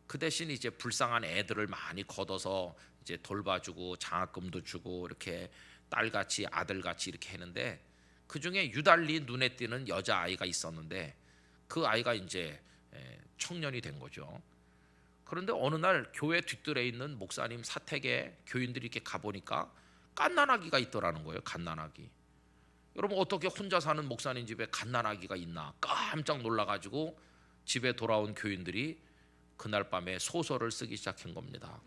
그 대신 이제 불쌍한 애들을 많이 걷어서 이제 돌봐주고 장학금도 주고 이렇게 딸같이 아들같이 이렇게 했는데, 그 중에 유달리 눈에 띄는 여자아이가 있었는데 그 아이가 이제 청년이 된 거죠. 그런데 어느 날 교회 뒷뜰에 있는 목사님 사택에 교인들이 이렇게 가보니까 갓난아기가 있더라는 거예요. 갓난아기. 여러분, 어떻게 혼자 사는 목사님 집에 갓난아기가 있나 깜짝 놀라가지고 집에 돌아온 교인들이 그날 밤에 소설을 쓰기 시작한 겁니다.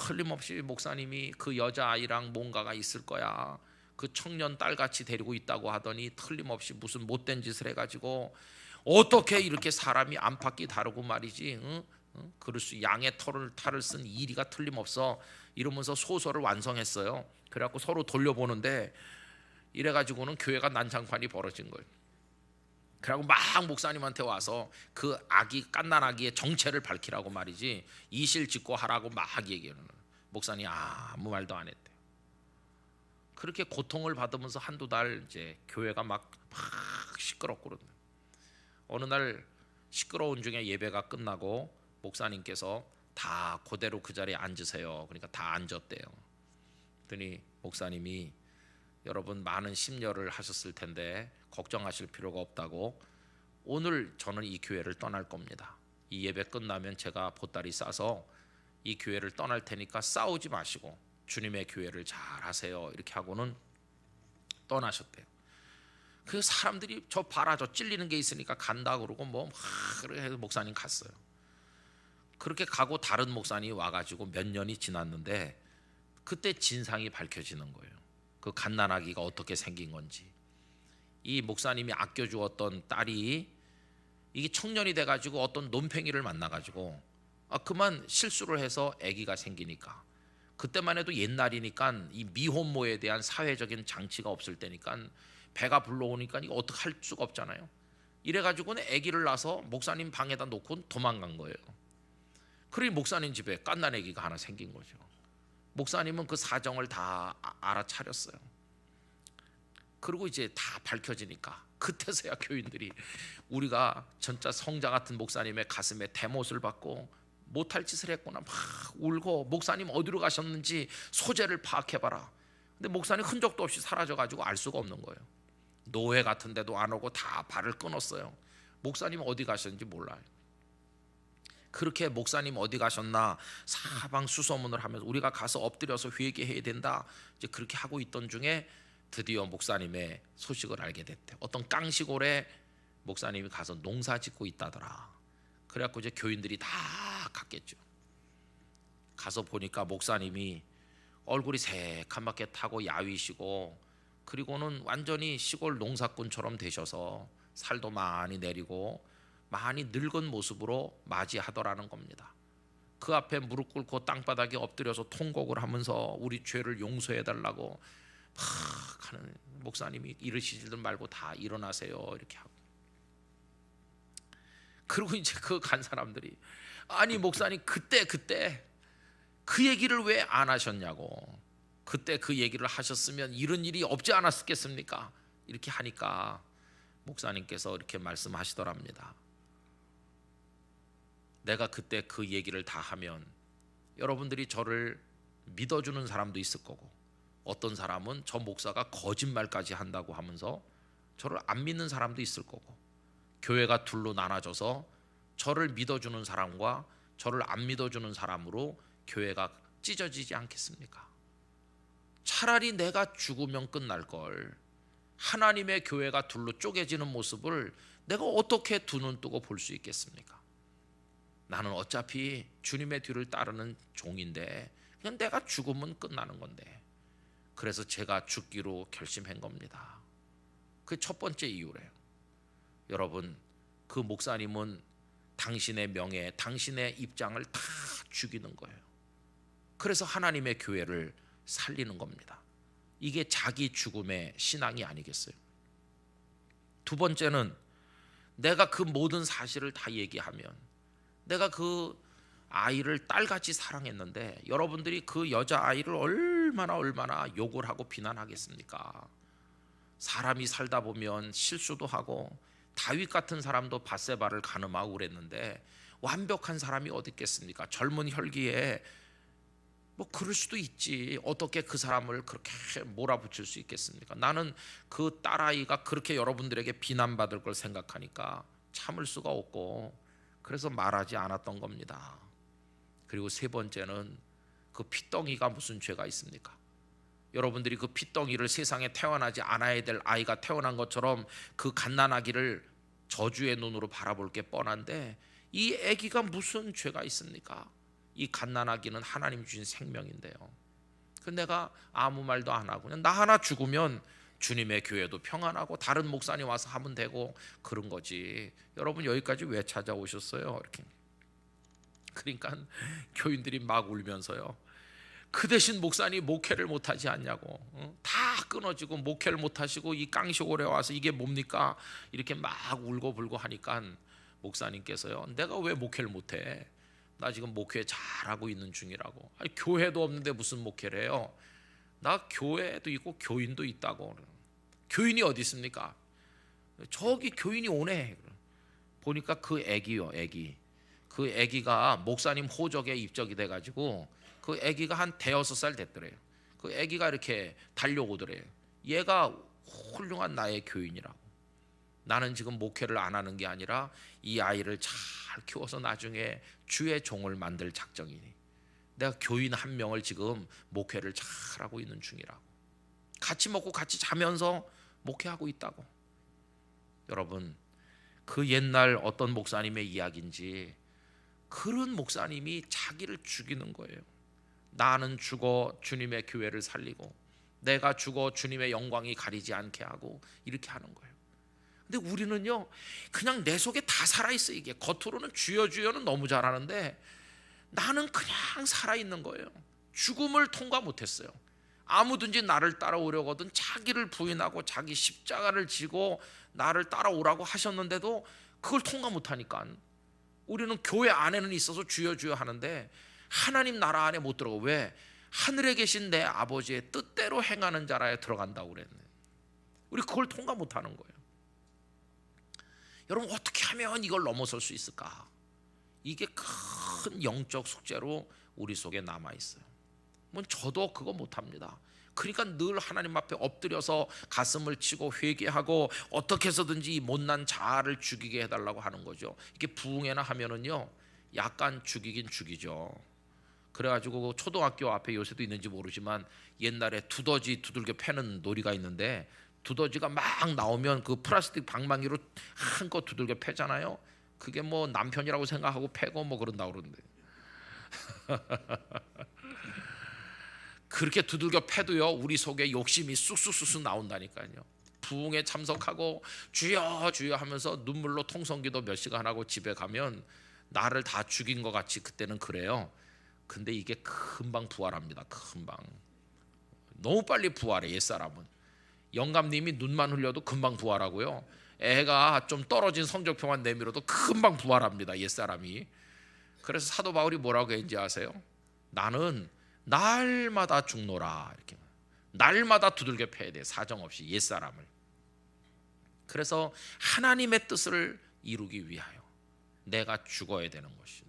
틀림없이 목사님이 그 여자아이랑 뭔가가 있을 거야, 그 청년 딸같이 데리고 있다고 하더니 틀림없이 무슨 못된 짓을 해가지고 어떻게 이렇게 사람이 안팎이 다르고 말이지, 그럴 수, 양의 탈을 쓴 이리가 틀림없어, 이러면서 소설을 완성했어요. 그래갖고 서로 돌려보는데 이래가지고는 교회가 난장판이 벌어진 거예요. 그래갖고 막 목사님한테 와서 그 아기, 갓난아기의 정체를 밝히라고 말이지, 이실직고하라고 막 얘기하는 거예요. 목사님이 아무 말도 안 했대요. 그렇게 고통을 받으면서 한두 달 이제 교회가 막 시끄럽고 그러는데, 어느 날 시끄러운 중에 예배가 끝나고 목사님께서 다 그대로 그 자리에 앉으세요. 그러니까 다 앉았대요. 그랬더니 목사님이, 여러분 많은 심려를 하셨을 텐데 걱정하실 필요가 없다고, 오늘 저는 이 교회를 떠날 겁니다. 이 예배 끝나면 제가 보따리 싸서 이 교회를 떠날 테니까 싸우지 마시고 주님의 교회를 잘 하세요. 이렇게 하고는 떠나셨대요. 그 사람들이 저 봐라, 저 찔리는 게 있으니까 간다 그러고 뭐 그래 목사님 갔어요. 그렇게 가고 다른 목사님이 와가지고 몇 년이 지났는데 그때 진상이 밝혀지는 거예요. 그 갓난아기가 어떻게 생긴 건지. 이 목사님이 아껴주었던 딸이 이게 청년이 돼가지고 어떤 논팽이를 만나가지고 그만 실수를 해서 아기가 생기니까, 그때만 해도 옛날이니까 이 미혼모에 대한 사회적인 장치가 없을 때니까 배가 불러오니까 이거 어떻게 할 수가 없잖아요. 이래가지고는 아기를 낳아서 목사님 방에다 놓고 도망간 거예요. 그러니 목사님 집에 갓난 아기가 하나 생긴 거죠. 목사님은 그 사정을 다 알아차렸어요. 그리고 이제 다 밝혀지니까 그때서야 교인들이, 우리가 진짜 성자 같은 목사님의 가슴에 대못을 받고 못할 짓을 했구나 막 울고, 목사님 어디로 가셨는지 소재를 파악해봐라. 근데 목사님 흔적도 없이 사라져가지고 알 수가 없는 거예요. 노회 같은 데도 안 오고 다 발을 끊었어요. 목사님 어디 가셨는지 몰라요. 그렇게 목사님 어디 가셨나 사방 수소문을 하면서 우리가 가서 엎드려서 회개해야 된다, 이제 그렇게 하고 있던 중에 드디어 목사님의 소식을 알게 됐대. 어떤 깡시골에 목사님이 가서 농사 짓고 있다더라. 그래갖고 이제 교인들이 다 갔겠죠. 가서 보니까 목사님이 얼굴이 새카맣게 타고 야위시고, 그리고는 완전히 시골 농사꾼처럼 되셔서 살도 많이 내리고 많이 늙은 모습으로 맞이하더라는 겁니다. 그 앞에 무릎 꿇고 땅바닥에 엎드려서 통곡을 하면서 우리 죄를 용서해 달라고 막 하는, 목사님이 이러시지들 말고 다 일어나세요 이렇게 하고. 그리고 이제 그 간 사람들이, 아니 목사님 그때 그 얘기를 왜 안 하셨냐고, 그때 그 얘기를 하셨으면 이런 일이 없지 않았겠습니까? 이렇게 하니까 목사님께서 이렇게 말씀하시더랍니다. 내가 그때 그 얘기를 다 하면 여러분들이 저를 믿어주는 사람도 있을 거고, 어떤 사람은 저 목사가 거짓말까지 한다고 하면서 저를 안 믿는 사람도 있을 거고, 교회가 둘로 나눠져서 저를 믿어주는 사람과 저를 안 믿어주는 사람으로 교회가 찢어지지 않겠습니까? 차라리 내가 죽으면 끝날 걸, 하나님의 교회가 둘로 쪼개지는 모습을 내가 어떻게 두 눈 뜨고 볼 수 있겠습니까? 나는 어차피 주님의 뒤를 따르는 종인데 그냥 내가 죽으면 끝나는 건데, 그래서 제가 죽기로 결심한 겁니다. 그게 첫 번째 이유래요. 여러분, 그 목사님은 당신의 명예, 당신의 입장을 다 죽이는 거예요. 그래서 하나님의 교회를 살리는 겁니다. 이게 자기 죽음의 신앙이 아니겠어요? 두 번째는, 내가 그 모든 사실을 다 얘기하면, 내가 그 아이를 딸같이 사랑했는데 여러분들이 그 여자아이를 얼마나 욕을 하고 비난하겠습니까? 사람이 살다 보면 실수도 하고, 다윗 같은 사람도 밧세바를 간음하고 그랬는데 완벽한 사람이 어디 있겠습니까? 젊은 혈기에 뭐 그럴 수도 있지. 어떻게 그 사람을 그렇게 몰아붙일 수 있겠습니까? 나는 그 딸아이가 그렇게 여러분들에게 비난받을 걸 생각하니까 참을 수가 없고, 그래서 말하지 않았던 겁니다. 그리고 세 번째는, 그 핏덩이가 무슨 죄가 있습니까? 여러분들이 그 핏덩이를 세상에 태어나지 않아야 될 아이가 태어난 것처럼 그 갓난아기를 저주의 눈으로 바라볼 게 뻔한데, 이 아기가 무슨 죄가 있습니까? 이 갓난아기는 하나님 주신 생명인데요. 그 내가 아무 말도 안 하고 그냥 나 하나 죽으면 주님의 교회도 평안하고 다른 목사님 와서 하면 되고 그런 거지. 여러분 여기까지 왜 찾아오셨어요? 이렇게. 그러니까 교인들이 막 울면서요, 그 대신 목사님 목회를 못하지 않냐고, 다 끊어지고 목회를 못하시고 이 깡시골에 와서 이게 뭡니까? 이렇게 막 울고불고 하니까 목사님께서요, 내가 왜 목회를 못해? 나 지금 목회 잘하고 있는 중이라고. 아니, 교회도 없는데 무슨 목회를 해요? 나 교회도 있고 교인도 있다고. 교인이 어디 있습니까? 저기 교인이 오네. 보니까 그 애기요, 애기. 그 애기가 목사님 호적에 입적이 돼가지고 그 애기가 한 대여섯 살 됐더래요. 그 애기가 이렇게 달려오더래요. 얘가 훌륭한 나의 교인이라고. 나는 지금 목회를 안 하는 게 아니라 이 아이를 잘 키워서 나중에 주의 종을 만들 작정이니 내가 교인 한 명을 지금 목회를 잘하고 있는 중이라고. 같이 먹고 같이 자면서 목회하고 있다고. 여러분, 그 옛날 어떤 목사님의 이야기인지 그런 목사님이 자기를 죽이는 거예요. 나는 죽어 주님의 교회를 살리고 내가 죽어 주님의 영광이 가리지 않게 하고 이렇게 하는 거예요. 근데 우리는요, 그냥 내 속에 다 살아있어. 이게 겉으로는 주여 주여는 너무 잘하는데 나는 그냥 살아있는 거예요. 죽음을 통과 못했어요. 아무든지 나를 따라오려거든 자기를 부인하고 자기 십자가를 지고 나를 따라오라고 하셨는데도 그걸 통과 못하니까 우리는 교회 안에는 있어서 주여 주여 하는데 하나님 나라 안에 못 들어가. 왜? 하늘에 계신 내 아버지의 뜻대로 행하는 자라에 들어간다고 그랬네. 우리 그걸 통과 못하는 거예요. 여러분, 어떻게 하면 이걸 넘어설 수 있을까? 이게 큰 영적 숙제로 우리 속에 남아있어요. 뭐 저도 그거 못합니다. 그러니까 늘 하나님 앞에 엎드려서 가슴을 치고 회개하고 어떻게 해서든지 이 못난 자아를 죽이게 해달라고 하는 거죠. 이게 부흥회나 하면은요, 약간 죽이긴 죽이죠. 그래가지고 초등학교 앞에 요새도 있는지 모르지만 옛날에 두더지 두들겨 패는 놀이가 있는데, 두더지가 막 나오면 그 플라스틱 방망이로 한껏 두들겨 패잖아요. 그게 뭐 남편이라고 생각하고 패고 뭐 그런다고 그러는데, 그렇게 두들겨 패도요 우리 속에 욕심이 쑥쑥쑥쑥 나온다니까요. 부흥에 참석하고 주여 주여 하면서 눈물로 통성기도 몇 시간 하고 집에 가면 나를 다 죽인 것 같이 그때는 그래요. 근데 이게 금방 부활합니다. 금방. 너무 빨리 부활해. 옛사람은 영감님이 눈만 흘려도 금방 부활하고요, 애가 좀 떨어진 성적표만 내밀어도 금방 부활합니다. 옛사람이. 그래서 사도 바울이 뭐라고 했는지 아세요? 나는 날마다 죽노라. 이렇게 날마다 두들겨 패야 돼, 사정없이 옛사람을. 그래서 하나님의 뜻을 이루기 위하여 내가 죽어야 되는 것이.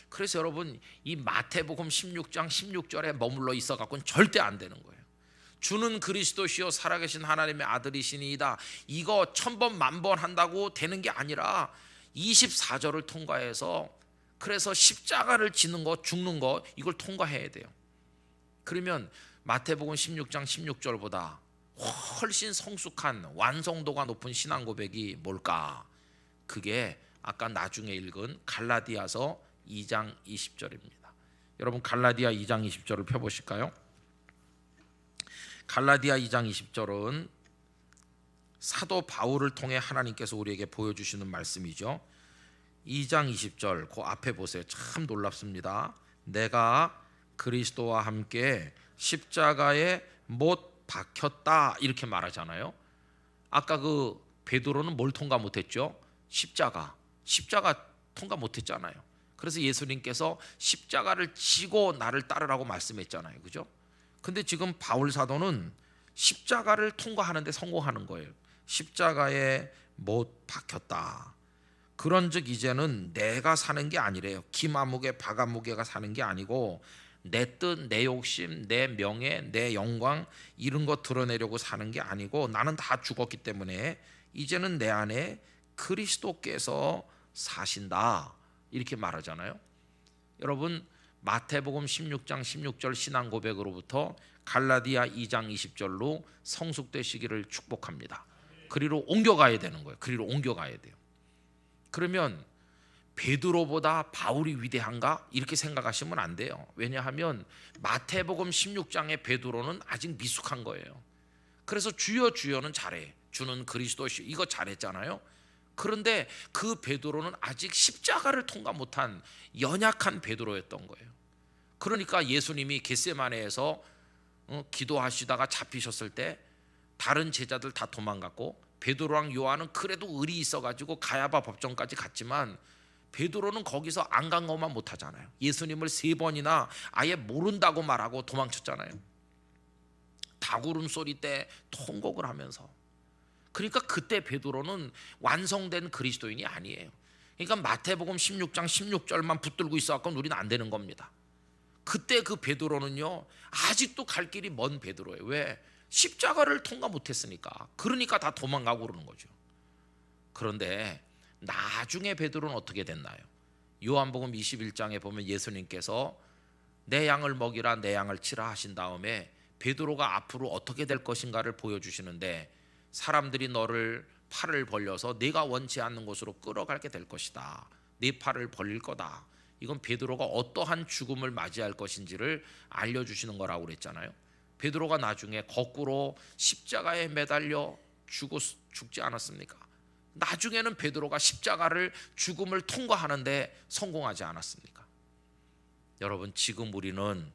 그래서 여러분, 이 마태복음 16장 16절에 머물러 있어 갖고는 절대 안 되는 거예요. 주는 그리스도시요 살아계신 하나님의 아들이시니이다, 이거 1000번 만번 한다고 되는 게 아니라 24절을 통과해서, 그래서 십자가를 지는 거, 죽는 거, 이걸 통과해야 돼요. 그러면 마태복음 16장 16절보다 훨씬 성숙한, 완성도가 높은 신앙 고백이 뭘까? 그게 아까 나중에 읽은 갈라디아서 2장 20절입니다. 여러분 갈라디아 2장 20절을 펴보실까요? 갈라디아 2장 20절은 사도 바울을 통해 하나님께서 우리에게 보여주시는 말씀이죠. 2장 20절 그 앞에 보세요. 참 놀랍습니다. 내가 그리스도와 함께 십자가에 못 박혔다, 이렇게 말하잖아요. 아까 그 베드로는 뭘 통과 못했죠? 십자가 통과 못했잖아요. 그래서 예수님께서 십자가를 지고 나를 따르라고 말씀했잖아요. 그죠? 근데 지금 바울 사도는 십자가를 통과하는데 성공하는 거예요. 십자가에 못 박혔다. 그런즉 이제는 내가 사는 게 아니래요. 기마무게 바가무게가 사는 게 아니고 내 뜻, 내 욕심, 내 명예, 내 영광 이런 거 드러내려고 사는 게 아니고 나는 다 죽었기 때문에 이제는 내 안에 그리스도께서 사신다, 이렇게 말하잖아요. 여러분 마태복음 16장 16절 신앙 고백으로부터 갈라디아 2장 20절로 성숙되시기를 축복합니다. 그리로 옮겨가야 되는 거예요. 그리로 옮겨가야 돼요. 그러면 베드로보다 바울이 위대한가? 이렇게 생각하시면 안 돼요. 왜냐하면 마태복음 16장의 베드로는 아직 미숙한 거예요. 그래서 주여 주여는 잘해, 주는 그리스도시, 이거 잘했잖아요. 그런데 그 베드로는 아직 십자가를 통과 못한 연약한 베드로였던 거예요. 그러니까 예수님이 겟세마네에서 기도하시다가 잡히셨을 때 다른 제자들 다 도망갔고 베드로랑 요한은 그래도 의리 있어가지고 가야바 법정까지 갔지만 베드로는 거기서 안 간 것만 못하잖아요. 예수님을 3번이나 아예 모른다고 말하고 도망쳤잖아요. 다구름 소리 때 통곡을 하면서. 그러니까 그때 베드로는 완성된 그리스도인이 아니에요. 그러니까 마태복음 16장 16절만 붙들고 있어갖고는 우리는 안 되는 겁니다. 그때 그 베드로는요 아직도 갈 길이 먼 베드로예요. 왜? 십자가를 통과 못했으니까. 그러니까 다 도망가고 그러는 거죠. 그런데 나중에 베드로는 어떻게 됐나요? 요한복음 21장에 보면 예수님께서 내 양을 먹이라 내 양을 치라 하신 다음에 베드로가 앞으로 어떻게 될 것인가를 보여주시는데, 사람들이 너를 팔을 벌려서 네가 원치 않는 곳으로 끌어가게 될 것이다. 네 팔을 벌릴 거다. 이건 베드로가 어떠한 죽음을 맞이할 것인지를 알려주시는 거라고 그랬잖아요. 베드로가 나중에 거꾸로 십자가에 매달려 죽지 않았습니까? 나중에는 베드로가 십자가를, 죽음을 통과하는데 성공하지 않았습니까? 여러분 지금 우리는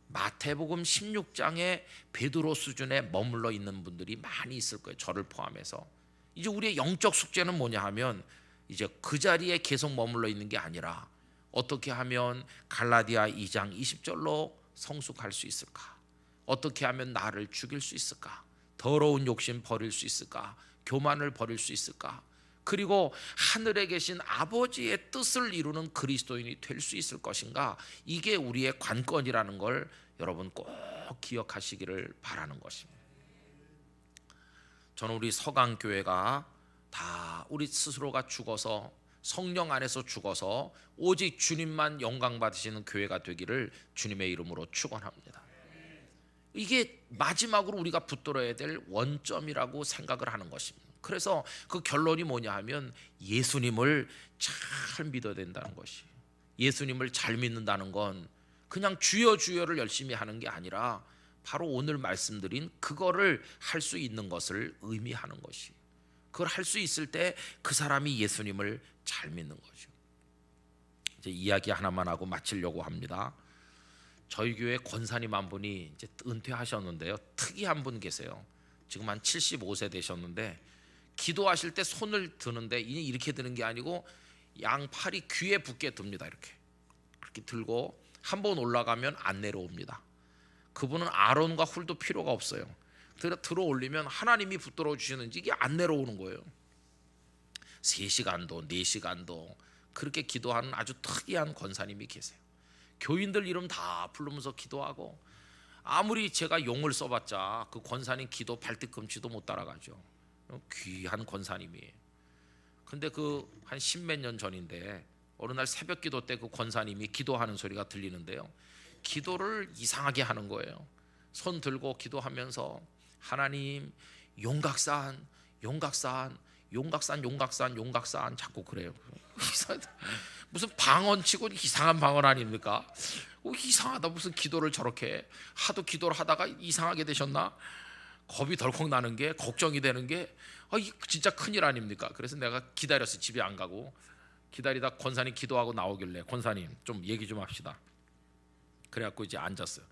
마태복음 16장의 베드로 수준에 머물러 있는 분들이 많이 있을 거예요. 저를 포함해서. 이제 우리의 영적 숙제는 뭐냐 하면 이제 그 자리에 계속 머물러 있는 게 아니라 어떻게 하면 갈라디아 2장 20절로 성숙할 수 있을까? 어떻게 하면 나를 죽일 수 있을까? 더러운 욕심 버릴 수 있을까? 교만을 버릴 수 있을까? 그리고 하늘에 계신 아버지의 뜻을 이루는 그리스도인이 될 수 있을 것인가? 이게 우리의 관건이라는 걸 여러분 꼭 기억하시기를 바라는 것입니다. 저는 우리 서강교회가 다 우리 스스로가 죽어서 성령 안에서 죽어서 오직 주님만 영광 받으시는 교회가 되기를 주님의 이름으로 축원합니다. 이게 마지막으로 우리가 붙들어야 될 원점이라고 생각을 하는 것입니다. 그래서 그 결론이 뭐냐 하면 예수님을 잘 믿어야 된다는 것이, 예수님을 잘 믿는다는 건 그냥 주여 주여를 열심히 하는 게 아니라 바로 오늘 말씀드린 그거를 할 수 있는 것을 의미하는 것이, 그걸 할 수 있을 때 그 사람이 예수님을 잘 믿는 거죠. 이제 이야기 하나만 하고 마치려고 합니다. 저희 교회 권사님 한 분이 이제 은퇴하셨는데요, 특이한 분 계세요. 지금 한 75세 되셨는데 기도하실 때 손을 드는데 이렇게 드는 게 아니고 양팔이 귀에 붙게 듭니다. 이렇게 들고 한 번 올라가면 안 내려옵니다. 그분은 아론과 훌도 필요가 없어요. 들어 올리면 하나님이 붙들어 주시는지 이게 안 내려오는 거예요. 3시간도 4시간도 그렇게 기도하는 아주 특이한 권사님이 계세요. 교인들 이름 다 부르면서 기도하고, 아무리 제가 용을 써봤자 그 권사님 기도 발뒤꿈치도 못 따라가죠. 귀한 권사님이에요. 근데 그 한 10몇 년 전인데 어느 날 새벽 기도 때 그 권사님이 기도하는 소리가 들리는데요, 기도를 이상하게 하는 거예요. 손 들고 기도하면서 하나님 용각산 용각산 용각산 용각산 용각산 자꾸 그래요. 무슨 방언치고 이상한 방언 아닙니까? 이상하다, 무슨 기도를 저렇게 하도 기도를 하다가 이상하게 되셨나? 겁이 덜컥 나는 게, 걱정이 되는 게, 진짜 큰일 아닙니까? 그래서 내가 기다렸어. 집에 안 가고 기다리다 권사님 기도하고 나오길래 권사님 좀 얘기 좀 합시다. 그래갖고 이제 앉았어요.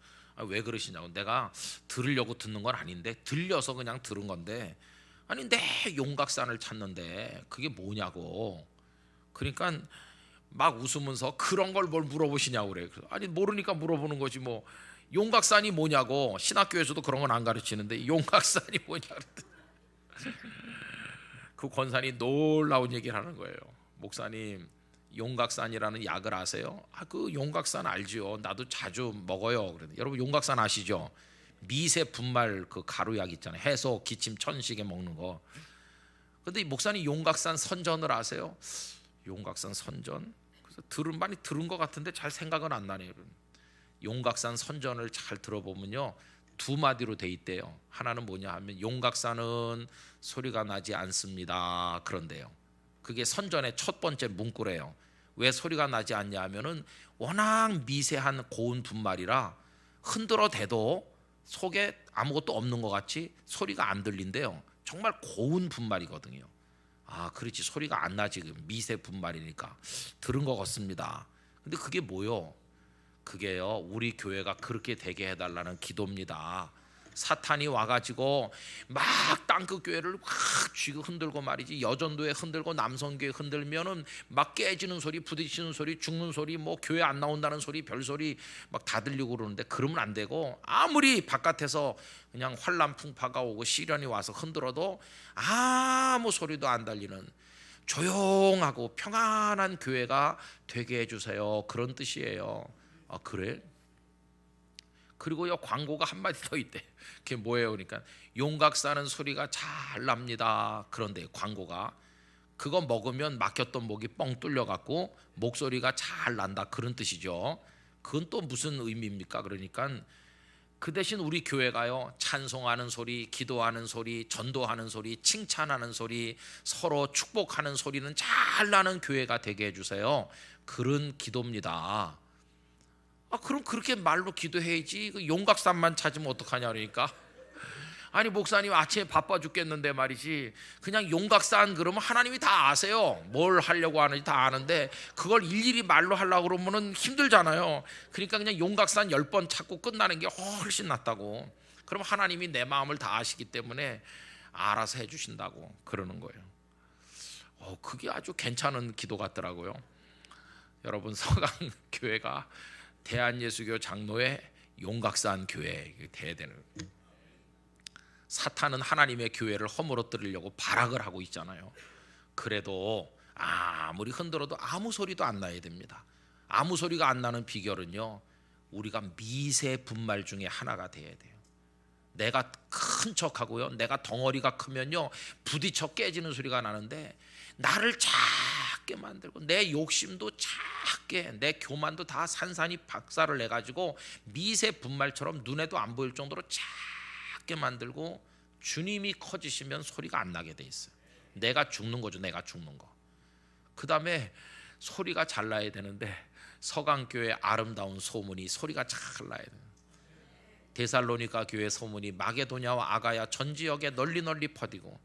왜 그러시냐고. 내가 들으려고 듣는 건 아닌데 들려서 그냥 들은 건데, 아니 내 용각산을 찾는데 그게 뭐냐고. 그러니까 막 웃으면서 그런 걸 뭘 물어보시냐고 그래. 아니 모르니까 물어보는 거지 뭐. 용각산이 뭐냐고. 신학교에서도 그런 건 안 가르치는데 용각산이 뭐냐 그랬더니 그 권사님 놀라운 얘기를 하는 거예요. 목사님 용각산이라는 약을 아세요? 그 용각산 알지요. 나도 자주 먹어요. 그래. 여러분 용각산 아시죠? 미세 분말 그 가루약 있잖아요. 해소 기침 천식에 먹는 거. 근데 목사님 용각산 선전을 아세요? 용각산 선전? 그래서 많이 들은 것 같은데 잘 생각은 안 나네요. 용각산 선전을 잘 들어보면요, 2마디로 돼 있대요. 하나는 뭐냐 하면 용각산은 소리가 나지 않습니다. 그런데요, 그게 선전의 첫 번째 문구래요. 왜 소리가 나지 않냐 하면은 워낙 미세한 고운 분말이라 흔들어 대도 속에 아무것도 없는 것 같이 소리가 안 들린대요. 정말 고운 분말이거든요. 그렇지, 소리가 안 나지, 미세 분말이니까. 들은 것 같습니다. 근데 그게 뭐요? 그게요, 우리 교회가 그렇게 되게 해달라는 기도입니다. 사탄이 와가지고 막 땅끝 교회를 확 쥐고 흔들고 말이지, 여전도에 흔들고 남성교회 흔들면은 막 깨지는 소리, 부딪히는 소리, 죽는 소리, 뭐 교회 안 나온다는 소리, 별소리 막 다 들리고 그러는데, 그러면 안 되고, 아무리 바깥에서 그냥 환란 풍파가 오고 시련이 와서 흔들어도 아무 소리도 안 달리는 조용하고 평안한 교회가 되게 해주세요. 그런 뜻이에요. 그래? 그리고요, 광고가 한마디 더 있대. 그게 뭐예요? 그러니까 용각사는 소리가 잘 납니다. 그런데 광고가, 그거 먹으면 막혔던 목이 뻥 뚫려갖고 목소리가 잘 난다, 그런 뜻이죠. 그건 또 무슨 의미입니까? 그러니까 그 대신 우리 교회가요, 찬송하는 소리, 기도하는 소리, 전도하는 소리, 칭찬하는 소리, 서로 축복하는 소리는 잘 나는 교회가 되게 해주세요. 그런 기도입니다. 그럼 그렇게 말로 기도해야지. 그 용각산만 찾으면 어떡하냐 그러니까. 아니 목사님 아침에 바빠 죽겠는데 말이지, 그냥 용각산 그러면 하나님이 다 아세요. 뭘 하려고 하는지 다 아는데 그걸 일일이 말로 하려고 그러면 힘들잖아요. 그러니까 그냥 용각산 10번 찾고 끝나는 게 훨씬 낫다고. 그럼 하나님이 내 마음을 다 아시기 때문에 알아서 해주신다고 그러는 거예요. 그게 아주 괜찮은 기도 같더라고요. 여러분, 서강교회가 대한예수교 장로의 용각산 교회 돼야 되는. 사탄은 하나님의 교회를 허물어뜨리려고 발악을 하고 있잖아요. 그래도 아무리 흔들어도 아무 소리도 안 나야 됩니다. 아무 소리가 안 나는 비결은요, 우리가 미세 분말 중에 하나가 돼야 돼요. 내가 큰 척하고요, 내가 덩어리가 크면요 부딪혀 깨지는 소리가 나는데, 나를 작게 만들고 내 욕심도 작게, 내 교만도 다 산산이 박살을 내가지고 미세 분말처럼 눈에도 안 보일 정도로 작게 만들고 주님이 커지시면 소리가 안 나게 돼 있어요. 내가 죽는 거죠. 내가 죽는 거. 그 다음에 소리가 잘 나야 되는데 서강교회 아름다운 소문이 소리가 잘 나야 돼요. 데살로니가 교회 소문이 마게도냐와 아가야 전 지역에 널리 퍼지고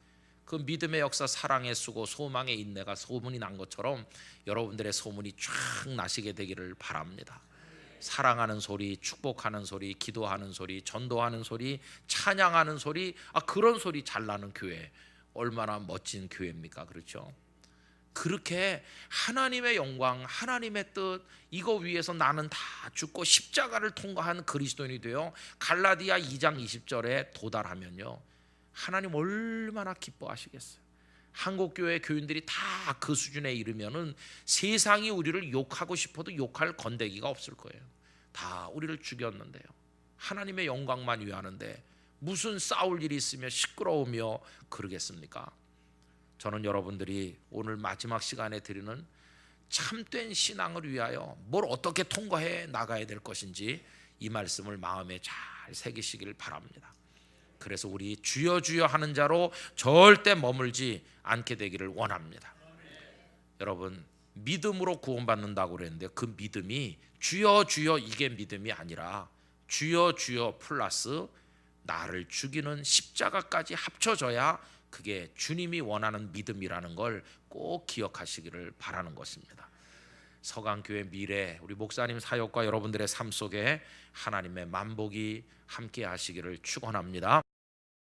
그 믿음의 역사, 사랑의 수고, 소망의 인내가 소문이 난 것처럼 여러분들의 소문이 쫙 나시게 되기를 바랍니다. 사랑하는 소리, 축복하는 소리, 기도하는 소리, 전도하는 소리, 찬양하는 소리, 그런 소리 잘 나는 교회, 얼마나 멋진 교회입니까? 그렇죠? 그렇게 하나님의 영광, 하나님의 뜻, 이거 위해서 나는 다 죽고 십자가를 통과한 그리스도인이 되어 갈라디아 2장 20절에 도달하면요, 하나님 얼마나 기뻐하시겠어요. 한국교회 교인들이 다 그 수준에 이르면은 세상이 우리를 욕하고 싶어도 욕할 건데기가 없을 거예요. 다 우리를 죽였는데요, 하나님의 영광만 위하는데 무슨 싸울 일이 있으며 시끄러우며 그러겠습니까? 저는 여러분들이 오늘 마지막 시간에 드리는 참된 신앙을 위하여 뭘 어떻게 통과해 나가야 될 것인지 이 말씀을 마음에 잘 새기시길 바랍니다. 그래서 우리 주여 주여 하는 자로 절대 머물지 않게 되기를 원합니다. 여러분, 믿음으로 구원받는다고 그랬는데 그 믿음이 주여 주여 이게 믿음이 아니라 주여 주여 플러스 나를 죽이는 십자가까지 합쳐져야 그게 주님이 원하는 믿음이라는 걸 꼭 기억하시기를 바라는 것입니다. 서강교회 미래, 우리 목사님 사역과 여러분들의 삶 속에 하나님의 만복이 함께 하시기를 축원합니다.